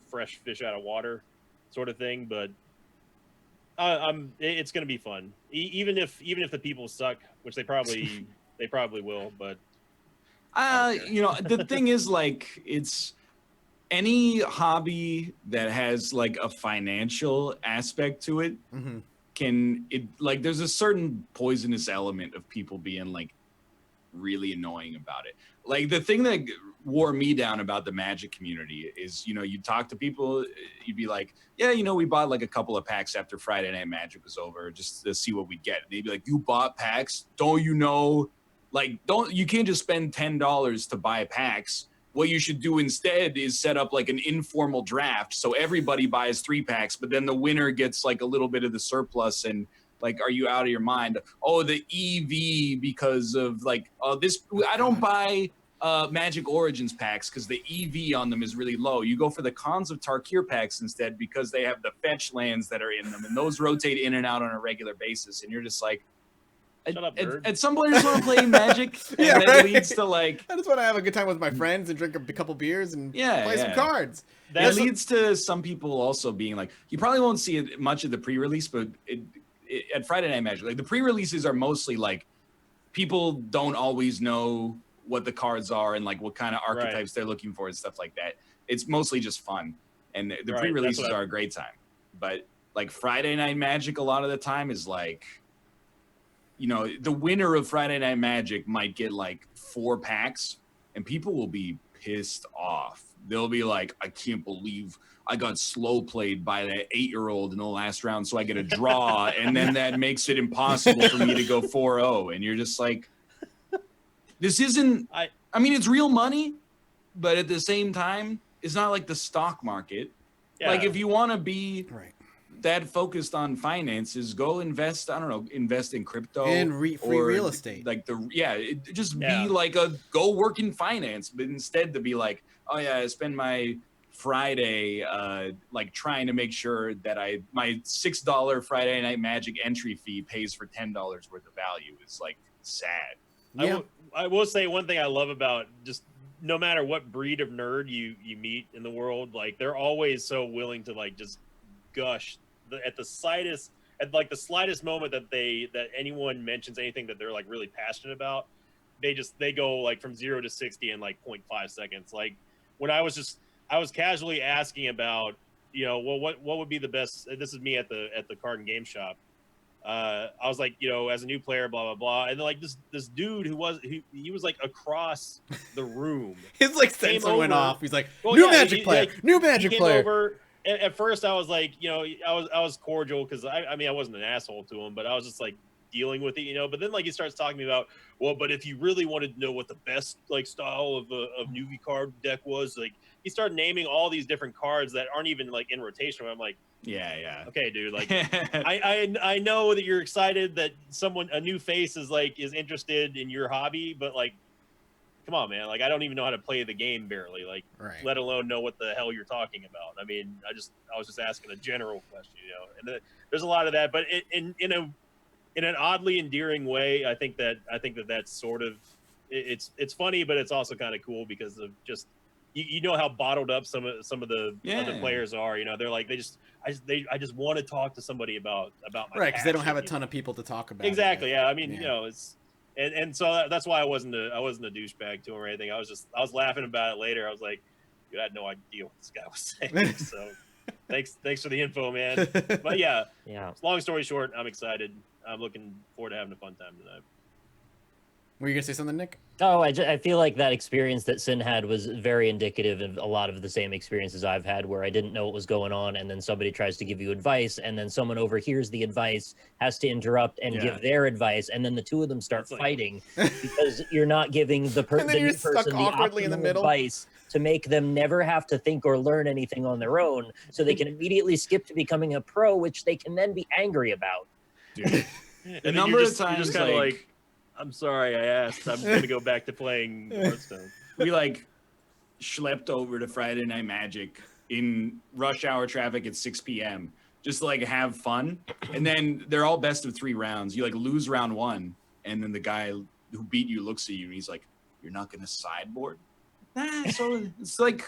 fresh fish out of water sort of thing. But it's going to be fun, even if the people suck, which they probably will. But you know, the thing is, like, it's any hobby that has like a financial aspect to it there's a certain poisonous element of people being like really annoying about it. Like, the thing that wore me down about the Magic community is, you know, you talk to people, you'd be like, yeah, you know, we bought like a couple of packs after Friday Night Magic was over just to see what we get. And they'd be like, you bought packs? Don't you know? Like, you can't just spend $10 to buy packs. What you should do instead is set up like an informal draft, so everybody buys 3 packs, but then the winner gets like a little bit of the surplus. And like, are you out of your mind? Oh, the EV, because of like, this, I don't buy Magic Origins packs because the EV on them is really low. You go for the Cons of Tarkir packs instead, because they have the fetch lands that are in them, and those rotate in and out on a regular basis. And you're just like, shut up, nerd. at some point, I just want to play Magic, and that leads to like, I just want to have a good time with my friends and drink a couple beers and play some cards. That leads to some people also being like, you probably won't see it much of the pre-release, but at Friday Night Magic, like, the pre-releases are mostly like, people don't always know what the cards are and like what kind of archetypes they're looking for and stuff like that. It's mostly just fun, and the pre-releases are a great time. But like Friday Night Magic, a lot of the time is like, you know, the winner of Friday Night Magic might get like 4 packs, and people will be pissed off. They'll be like, I can't believe I got slow played by that 8-year-old in the last round, so I get a draw, and then that makes it impossible for me to go 4-0. And you're just like, this isn't, I mean, it's real money, but at the same time, it's not like the stock market. Yeah. Like, if you want to be that focused on finances, go invest, I don't know, invest in crypto and free real estate. Like be like go work in finance, but instead to be like, oh yeah, I spend my Friday like trying to make sure that my $6 Friday Night Magic entry fee pays for $10 worth of value is like sad. Yeah. I will say one thing I love about just no matter what breed of nerd you meet in the world, like, they're always so willing to like just gush at the slightest moment that anyone mentions anything that they're like really passionate about. They go like from 0 to 60 in like 0.5 seconds. Like, when I was casually asking about, you know, well, what would be the best, this is me at the card and game shop. I was like, you know, as a new player, blah blah blah, and then like this dude he was like across the room. His like sensor went off. He's like, well, new Magic player. Over, at first I was like, you know, I was cordial, because I mean, I wasn't an asshole to him, but I was just like, dealing with it, But then like he starts talking to me about, well, but if you really wanted to know what the best like style of newbie card deck was, like he started naming all these different cards that aren't even like in rotation. I'm like, yeah. Okay, dude. Like, I know that you're excited that a new face is interested in your hobby, but like, come on, man. Like, I don't even know how to play the game barely. Like, let alone know what the hell you're talking about. I mean, I was just asking a general question, And there's a lot of that, but in an oddly endearing way. I think that's sort of it's funny, but it's also kind of cool because of just. You know how bottled up some of the other players are. They're like I just want to talk to somebody about my because they don't have a ton of people to talk about. Exactly. Yeah. I mean, it's and so that's why I wasn't a douchebag to him or anything. I was laughing about it later. I was like, dude, I had no idea what this guy was saying. So thanks for the info, man. But yeah. Long story short, I'm excited. I'm looking forward to having a fun time tonight. Were you gonna say something, Nick? Oh, I feel like that experience that Sin had was very indicative of a lot of the same experiences I've had, where I didn't know what was going on, and then somebody tries to give you advice, and then someone overhears the advice, has to interrupt and give their advice, and then the two of them start fighting because you're not giving the new person the awkwardly in the middle advice to make them never have to think or learn anything on their own, so they can immediately skip to becoming a pro, which they can then be angry about. Dude. The number of times just kind of like I'm sorry I asked. I'm going to go back to playing Hearthstone. We like schlepped over to Friday Night Magic in rush hour traffic at 6 p.m. just to like have fun. And then they're all best of 3 rounds. You like lose round 1, and then the guy who beat you looks at you and he's like, "You're not going to sideboard?" So it's like,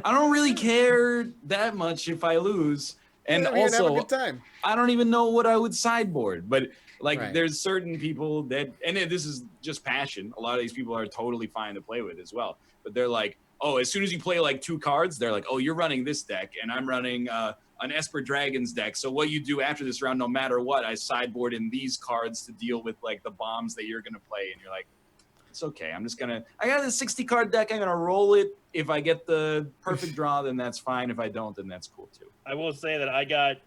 I don't really care that much if I lose. And also, have a good time. I don't even know what I would sideboard, but like there's certain people that, and this is just passion. A lot of these people are totally fine to play with as well, but they're like, oh, as soon as you play like 2 cards, they're like, oh, you're running this deck and I'm running an Esper Dragons deck. So what you do after this round, no matter what, I sideboard in these cards to deal with like the bombs that you're going to play. And you're like, it's okay. I got a 60 card deck. I'm going to roll it. If I get the perfect draw, then that's fine. If I don't, then that's cool too. I will say that I got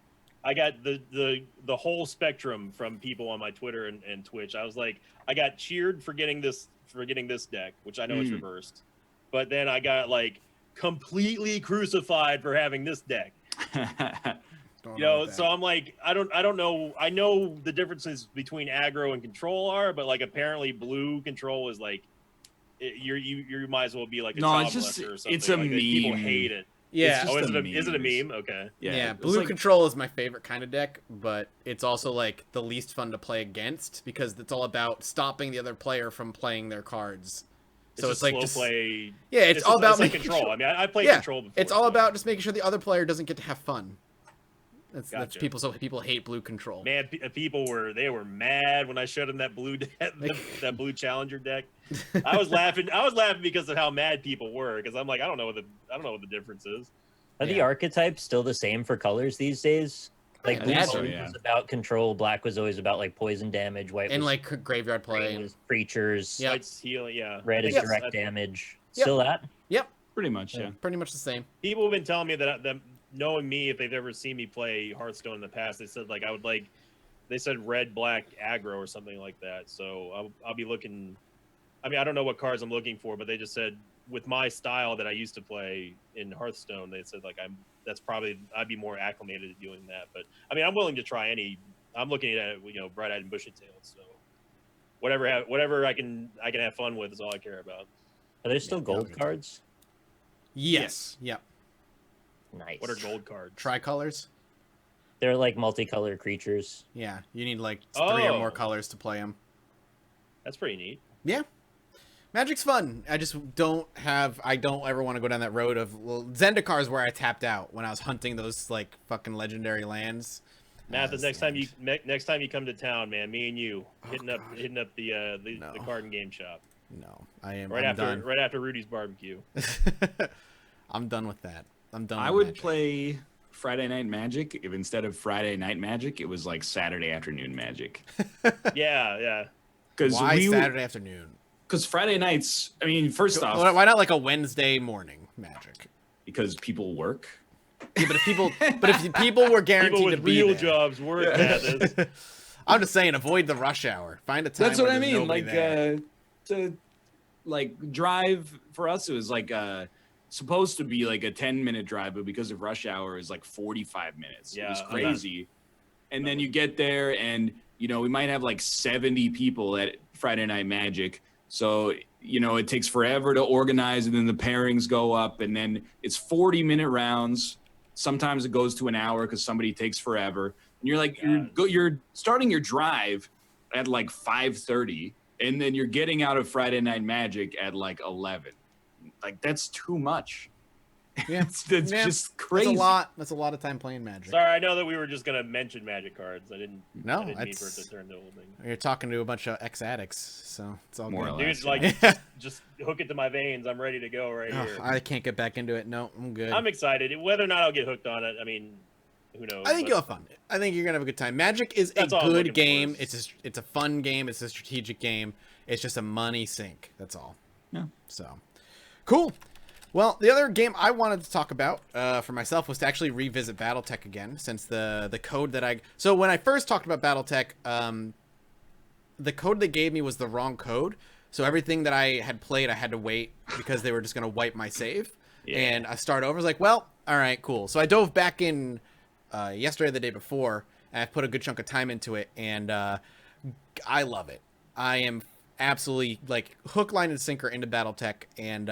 the whole spectrum from people on my Twitter and Twitch. I was like, I got cheered for getting this deck, which I know is reversed, but then I got like completely crucified for having this deck. So I'm like, I don't know. I know the differences between aggro and control are, but like apparently blue control is like, you might as well be like a child molester or something. It's a like meme. People hate it. Yeah. Is it a meme? Okay. Yeah. Blue control is my favorite kind of deck, but it's also like the least fun to play against because it's all about stopping the other player from playing their cards. So it's like slow just play. Yeah, it's all about making control. Sure. I mean, I played control before. It's all about just making sure the other player doesn't get to have fun. That's Gotcha. people. So people hate blue control. Man, people were mad when I showed them that blue that blue challenger deck. I was laughing because of how mad people were. Because I'm like, I don't know what the difference is. Are the archetypes still the same for colors these days? Like blue was about control, black was always about like poison damage, white and was like graveyard play and creatures. White's healing, yeah. Red is direct damage. Still that? Yep. Pretty much, yeah. Pretty much the same. People have been telling me that knowing me, if they've ever seen me play Hearthstone in the past, they said like they said red, black, aggro or something like that. So I'll be looking. I mean, I don't know what cards I'm looking for, but they just said with my style that I used to play in Hearthstone, they said like I'd be more acclimated to doing that. But I mean, I'm willing to try any. I'm looking at bright-eyed and bushy-tailed. So whatever I can have fun with is all I care about. Are there still gold cards? Yes. Yep. Nice. What are gold cards? Tricolors. They're like multicolored creatures. Yeah, you need like 3 or more colors to play them. That's pretty neat. Yeah. Magic's fun. I don't ever want to go down that road of Zendikar is where I tapped out when I was hunting those like fucking legendary lands. Matt, the next time you come to town, man, me and you hitting up the card and game shop. No, I am right done. after Rudy's barbecue. I'm done with that. I'm done. I would play Friday Night Magic if instead of Friday Night Magic, it was like Saturday afternoon Magic. Yeah. Why Saturday afternoon? Because Friday nights, I mean, first off, why not like a Wednesday morning Magic? Because people work. Yeah, but if people were guaranteed people with to be real there. jobs work at this. I'm just saying, avoid the rush hour. Find a time. That's what where I there's mean. nobody Like there. to like drive for us, it was like supposed to be like a 10-minute drive, but because of rush hour, is like 45 minutes. Yeah, it was okay. crazy. And then you get there, and we might have like 70 people at Friday Night Magic. So it takes forever to organize, and then the pairings go up, and then it's 40-minute rounds. Sometimes it goes to an hour because somebody takes forever. And you're like, you're starting your drive at like 5:30, and then you're getting out of Friday Night Magic at like 11. Like, that's too much. Yeah, it's just crazy. That's a lot of time playing Magic. Sorry, I know that we were just gonna mention Magic cards. I didn't mean for it to turn the whole thing. You're talking to a bunch of ex-addicts, so it's all More good. or Dude, less. like, just hook it to my veins. I'm ready to go right here. I can't get back into it. No, I'm good. I'm excited. Whether or not I'll get hooked on it, I mean, who knows? I think you'll have fun. I think you're gonna have a good time. Magic is a That's all I'm looking good for game. is- It's a fun game. It's a strategic game. It's just a money sink. That's all. Yeah. So, cool. Well, the other game I wanted to talk about for myself was to actually revisit Battletech again, since the code that so when I first talked about Battletech, the code they gave me was the wrong code. So everything that I had played, I had to wait because they were just gonna wipe my save. Yeah. And I started over. I was like, well, all right, cool. So I dove back in yesterday or the day before, and I put a good chunk of time into it, and I love it. I am absolutely like hook, line, and sinker into Battletech, and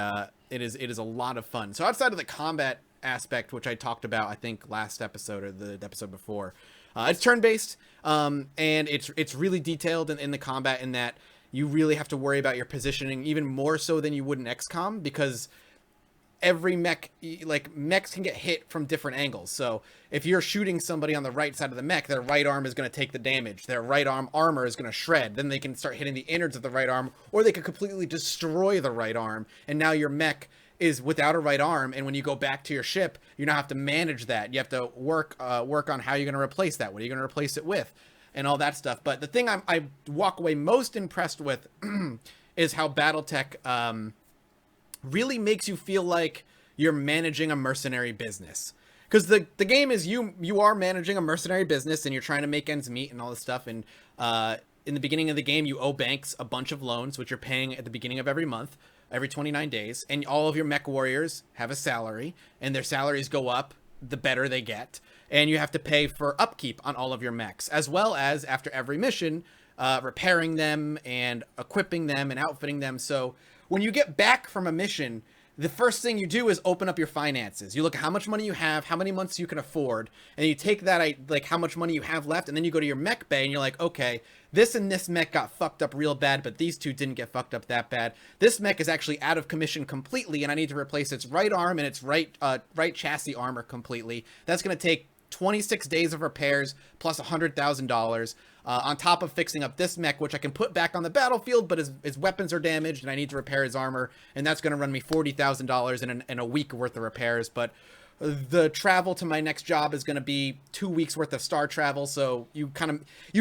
it is a lot of fun. So outside of the combat aspect, which I talked about, I think last episode or the episode before, it's turn-based, and it's really detailed in the combat, in that you really have to worry about your positioning even more so than you would in XCOM, because every mechs can get hit from different angles. So if you're shooting somebody on the right side of the mech, their right arm is going to take the damage. Their right arm armor is going to shred. Then they can start hitting the innards of the right arm, or they could completely destroy the right arm. And now your mech is without a right arm. And when you go back to your ship, you now have to manage that. You have to work on how you're going to replace that. What are you going to replace it with? And all that stuff. But the thing I walk away most impressed with is how Battletech really makes you feel like you're managing a mercenary business. Because the game is you are managing a mercenary business, and you're trying to make ends meet and all this stuff. And in the beginning of the game, you owe banks a bunch of loans, which you're paying at the beginning of every month, every 29 days. And all of your mech warriors have a salary, and their salaries go up the better they get. And you have to pay for upkeep on all of your mechs, as well as after every mission, repairing them and equipping them and outfitting them. So when you get back from a mission, the first thing you do is open up your finances. You look at how much money you have, how many months you can afford, and you take that, like how much money you have left, and then you go to your mech bay and you're like, okay, this and this mech got fucked up real bad, but these two didn't get fucked up that bad. This mech is actually out of commission completely, and I need to replace its right arm and its right chassis armor completely. That's going to take 26 days of repairs plus $100,000 on top of fixing up this mech, which I can put back on the battlefield, but his weapons are damaged and I need to repair his armor, and that's going to run me $40,000 in a week worth of repairs. But the travel to my next job is going to be 2 weeks worth of star travel. So you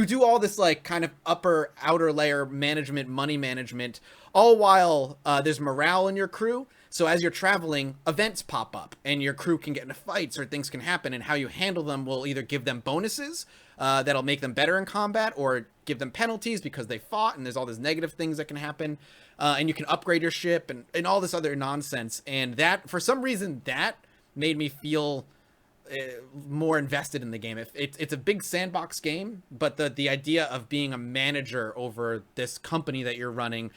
do all this like kind of outer layer management, money management, all while there's morale in your crew. So as you're traveling, events pop up and your crew can get into fights or things can happen, and how you handle them will either give them bonuses that'll make them better in combat, or give them penalties because they fought, and there's all these negative things that can happen. And you can upgrade your ship and all this other nonsense. And that, for some reason, that made me feel more invested in the game. It's a big sandbox game, but the idea of being a manager over this company that you're running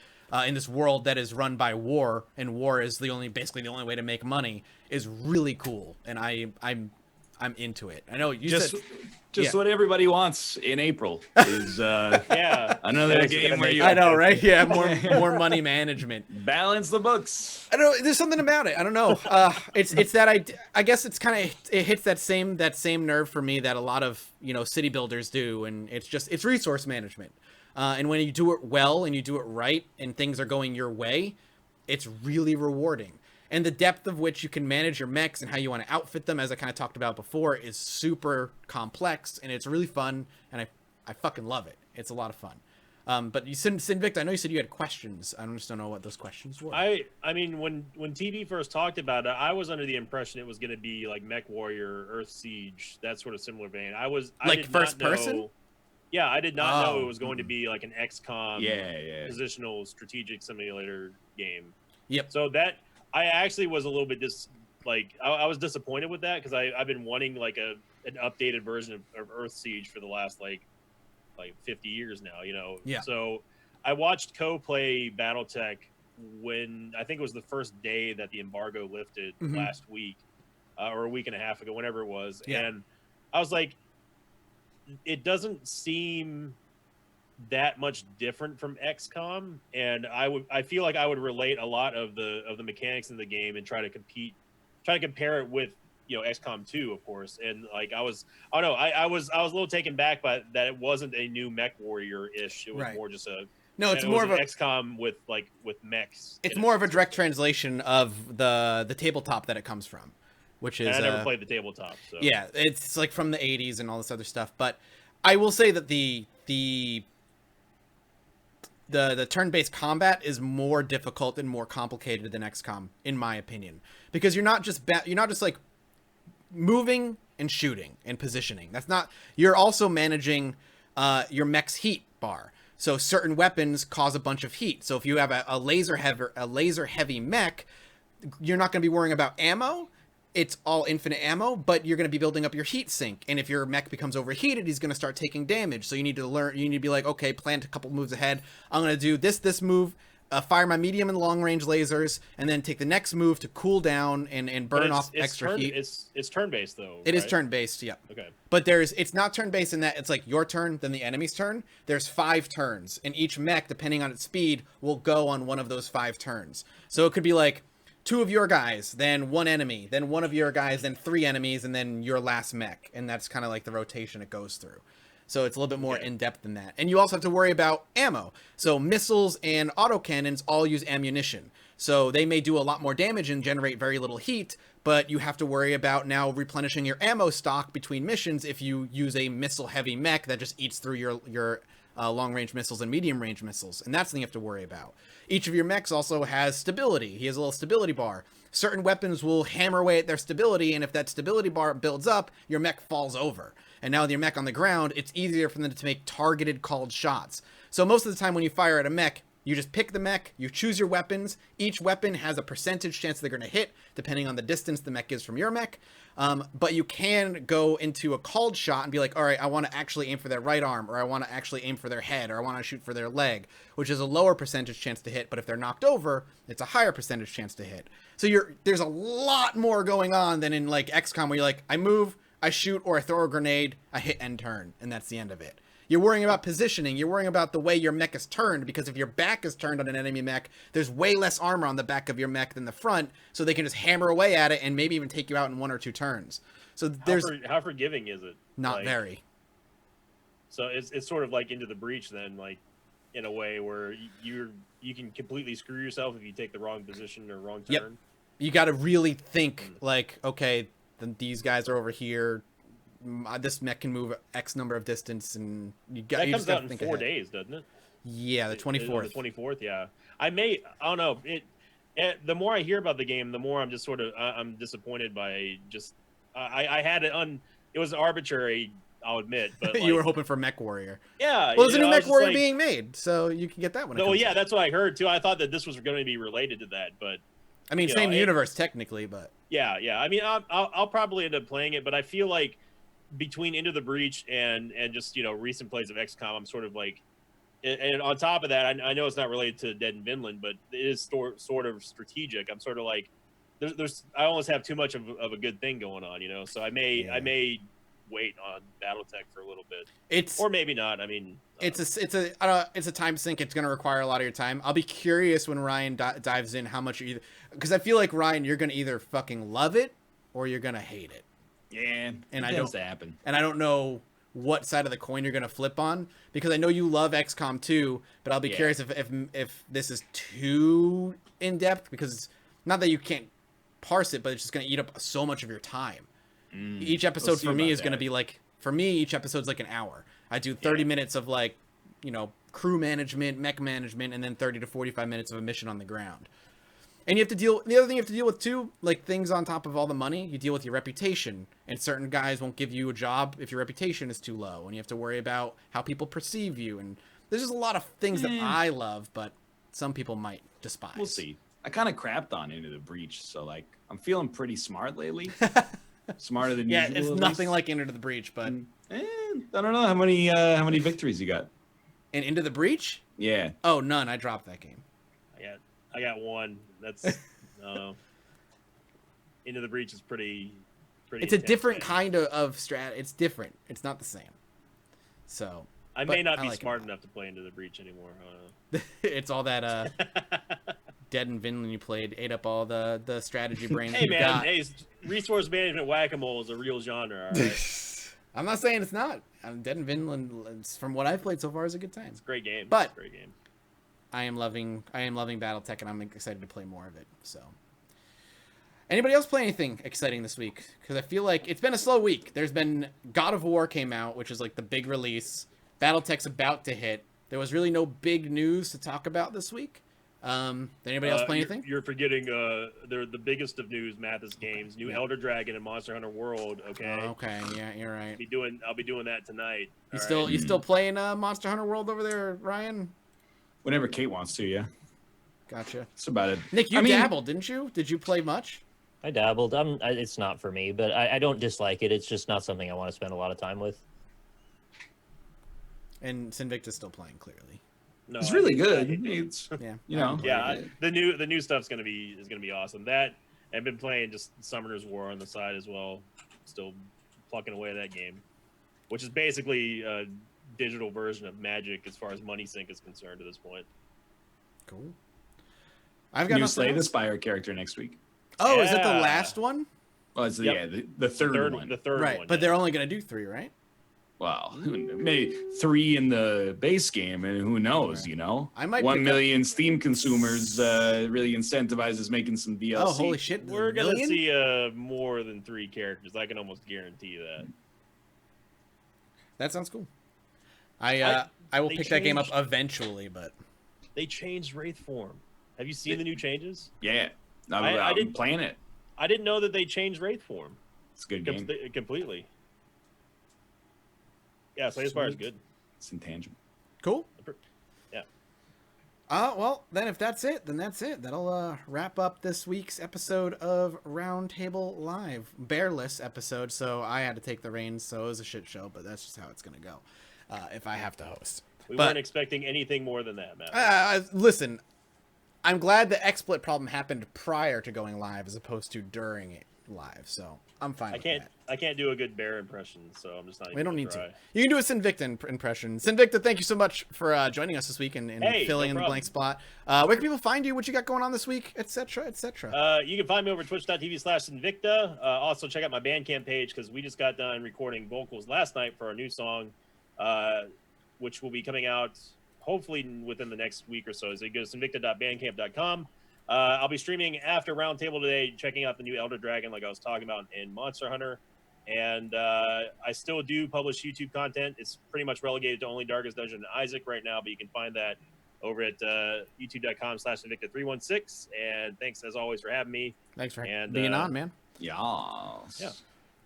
in this world that is run by war, and war is basically the only way to make money, is really cool, and I'm into it. I know you just yeah. what everybody wants in April is Yeah. another game where you I know, right? Yeah, more money management. balance the books. I don't know. There's something about it. I don't know. It's that I guess it's it hits that same nerve for me that a lot of city builders do, and it's resource management. And when you do it well and you do it right and things are going your way, it's really rewarding. And the depth of which you can manage your mechs and how you want to outfit them, as I kind of talked about before, is super complex, and it's really fun, and I fucking love it. It's a lot of fun. But you said, Sinvicta, I know you said you had questions. I just don't know what those questions were. I mean, when TV first talked about it, I was under the impression it was going to be like Mech Warrior, Earth Siege, that sort of similar vein. I Like did first not know, person? Yeah, I did not know Oh. it was going to be like an XCOM Yeah. positional strategic simulator game. Yep. So that I actually was a little bit I was disappointed with that because I've been wanting like an updated version of Earth Siege for the last like 50 years now, you know. Yeah. So I watched play Battletech when I think it was the first day that the embargo lifted Mhm. last week or a week and a half ago, whenever it was, Yeah. and I was like, it doesn't seem that much different from XCOM, and I feel like I would relate a lot of the mechanics in the game and try to compare it with, you know, XCOM 2, of course. And like I was a little taken back by that it wasn't a new mech warrior ish. It was Right. more just No, it's it more was of an a XCOM with mechs. it's in it. more of a direct translation of the tabletop that it comes from, which is And I never played the tabletop, so yeah, it's like from the 80s and all this other stuff. But I will say that the turn-based combat is more difficult and more complicated than XCOM, in my opinion, because you're not just like moving and shooting and positioning. That's not. You're also managing your mech's heat bar. So certain weapons cause a bunch of heat. So if you have a laser heavy mech, you're not going to be worrying about ammo. It's all infinite ammo, but you're going to be building up your heat sink. And if your mech becomes overheated, he's going to start taking damage. So you need to be like, okay, plan a couple moves ahead. I'm going to do this move, fire my medium and long range lasers, and then take the next move to cool down and burn off extra heat. It's turn based though. It is right? turn based, yeah. Okay. But it's not turn based in that it's like your turn, then the enemy's turn. There's 5 turns, and each mech, depending on its speed, will go on one of those 5 turns. So it could be like 2 of your guys, then 1 enemy, then 1 of your guys, then 3 enemies, and then your last mech. And that's kind of like the rotation it goes through. So it's a little bit more in-depth than that. And you also have to worry about ammo. So missiles and autocannons all use ammunition. So they may do a lot more damage and generate very little heat, but you have to worry about now replenishing your ammo stock between missions if you use a missile-heavy mech that just eats through your long-range missiles and medium-range missiles. And that's something you have to worry about. Each of your mechs also has stability. He has a little stability bar. Certain weapons will hammer away at their stability, and if that stability bar builds up, your mech falls over. And now with your mech on the ground, it's easier for them to make targeted called shots. So most of the time when you fire at a mech, you just pick the mech, you choose your weapons. Each weapon has a percentage chance they're going to hit, depending on the distance the mech is from your mech. But you can go into a called shot and be like, all right, I want to actually aim for their right arm, or I want to actually aim for their head, or I want to shoot for their leg, which is a lower percentage chance to hit. But if they're knocked over, it's a higher percentage chance to hit. So there's a lot more going on than in like XCOM, where you're like, I move, I shoot, or I throw a grenade, I hit end turn, and that's the end of it. You're worrying about positioning. You're worrying about the way your mech is turned, because if your back is turned on an enemy mech, there's way less armor on the back of your mech than the front, so they can just hammer away at it and maybe even take you out in 1 or 2 turns. So How forgiving is it? Not very. So it's sort of like Into the Breach then, like in a way where you can completely screw yourself if you take the wrong position or wrong turn. Yep. You got to really think like, okay, then these guys are over here. This mech can move X number of distance, and that comes out in 4 days, doesn't it? Yeah, the 24th. The 24th, yeah. I don't know. The more I hear about the game, the more I'm just sort of I'm disappointed by just I had it was arbitrary, I'll admit, but You were hoping for Mech Warrior. Yeah. Well, there's a new Mech Warrior being made, so you can get that one. No, yeah, that's what I heard too. I thought that this was going to be related to that, but I mean, same universe technically, but yeah. I mean, I'll probably end up playing it, but I feel like between Into the Breach and just recent plays of XCOM, I'm sort of like, and on top of that, I know it's not related to Dead in Vinland, but it is sort of strategic. I'm sort of like, I almost have too much of a good thing going on, So I may wait on BattleTech for a little bit, or maybe not. I mean, it's a time sink. It's going to require a lot of your time. I'll be curious when Ryan dives in how much because I feel like Ryan, you're going to either fucking love it or you're going to hate it. Yeah, and it tends to happen. And I don't know what side of the coin you're going to flip on, because I know you love XCOM 2, but I'll be curious if this is too in depth, because not that you can't parse it, but it's just going to eat up so much of your time. Each episode for me is going to be like, each episode's like an hour. I do 30 minutes of like, crew management, mech management, and then 30 to 45 minutes of a mission on the ground. And you have to deal. The other thing you have to deal with too, like things on top of all the money, you deal with your reputation. And certain guys won't give you a job if your reputation is too low, and you have to worry about how people perceive you. And there's just a lot of things that I love, but some people might despise. We'll see. I kind of crapped on Into the Breach, so like I'm feeling pretty smart lately. Smarter than yeah, usual. it's nothing like Into the Breach, but I don't know how many victories you got. and Into the Breach? Yeah. Oh, none. I dropped that game. I got one. That's Into the Breach is pretty. It's a different kind of strat. It's different. It's not the same. So I may not be like smart enough to play Into the Breach anymore. it's all that Dead in Vinland you played ate up all the strategy brain. Hey man, hey, resource management whack-a-mole is a real genre. All right? I'm not saying it's not. Dead in Vinland, from what I've played so far, is a good time. It's a great game. But it's a great game. I am loving Battletech, and I'm excited to play more of it. So, anybody else play anything exciting this week? Because I feel like it's been a slow week. There's been God of War came out, which is like the big release. Battletech's about to hit. There was really no big news to talk about this week. Did anybody else play anything? You're forgetting the biggest of news, Mathis Games, new Elder Dragon and Monster Hunter World. Okay. Oh, okay. Yeah, you're right. I'll be doing that tonight. You still playing Monster Hunter World over there, Ryan? Whenever Kate wants to, yeah. Gotcha. That's about it. Nick, you dabbled, didn't you? Did you play much? I dabbled. It's not for me, but I don't dislike it. It's just not something I want to spend a lot of time with. And Sinvicta's still playing, clearly. No, it's really good. It's yeah. The new stuff's gonna be awesome. That I've been playing just Summoner's War on the side as well. Still plucking away at that game, which is basically a digital version of Magic as far as money sink is concerned at this point. Cool. I've got new Slay the Spire character next week. Oh, is it the last one? Well, it's the third one. The third right, one. but they're only going to do 3, right? Well, maybe 3 in the base game, and who knows? You know, I might 1 million Steam consumers really incentivizes making some DLC. Oh, holy shit! We're gonna see more than 3 characters. I can almost guarantee that. That sounds cool. I will pick that game up eventually, but they changed Wraith form. Have you seen the new changes? Yeah, I didn't playing it. I didn't know that they changed Wraith form. It's a good game. Completely. Yeah, Slay the Spire is good. It's intangible. Cool. Yeah. Well, then if that's it, then that's it. That'll wrap up this week's episode of Roundtable Live. Bearless episode, so I had to take the reins, so it was a shit show, but that's just how it's gonna go. If I have to host. We weren't expecting anything more than that, Matt. Listen, I'm glad the XSplit problem happened prior to going live as opposed to during it live, so I'm fine with that. I can't do a good bear impression, so I'm just not even We don't need try. to. You can do a Sinvicta impression. Sinvicta, thank you so much for joining us this week and filling in the blank spot. Where can people find you? What you got going on this week, etc., etc.? You can find me over twitch.tv/Sinvicta. Also, check out my Bandcamp page because we just got done recording vocals last night for our new song, which will be coming out hopefully within the next week or so. So you go to sinvicta.bandcamp.com. I'll be streaming after Roundtable today, checking out the new Elder Dragon, like I was talking about in Monster Hunter. And I still do publish YouTube content. It's pretty much relegated to only Darkest Dungeon and Isaac right now, but you can find that over at youtube.com/Sinvicta316. And thanks as always for having me. Thanks for being on, man. Yeah.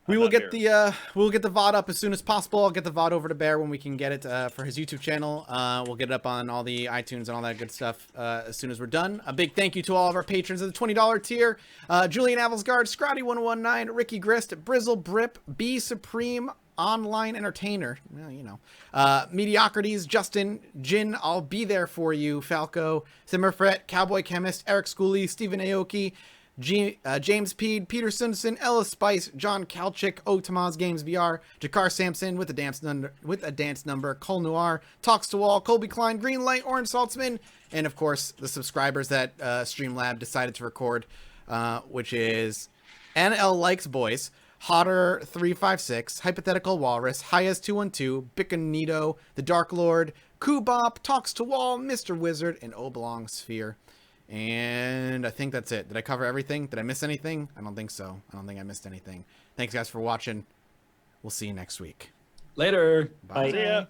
We will get the VOD up as soon as possible. I'll get the VOD over to Bear when we can get it for his YouTube channel. We'll get it up on all the iTunes and all that good stuff as soon as we're done. A big thank you to all of our patrons of the $20 tier: Julian Avelsgard, Scotty119, Ricky Grist, Brizzle Brip, B Supreme, Online Entertainer, well, Mediocrities, Justin, Jin, I'll be there for you, Falco, Simmerfret, Cowboy Chemist, Eric Schooley, Stephen Aoki, James Peed, Peter Simpson, Ella Spice, John Kalchik, O Tamaz Games VR, Jakar Sampson with a dance number, Cole Noir, Talks to Wall, Colby Klein, Greenlight, Orange Saltzman, and of course the subscribers that Streamlab decided to record, which is NL Likes Boys, Hotter 356, Hypothetical Walrus, Hayas 212, Bicanito, The Dark Lord, Kubop, Talks to Wall, Mr. Wizard, and Oblong Sphere. And I think that's it. Did I cover everything? Did I miss anything? I don't think so. I don't think I missed anything. Thanks, guys, for watching. We'll see you next week. Later. Bye. See ya.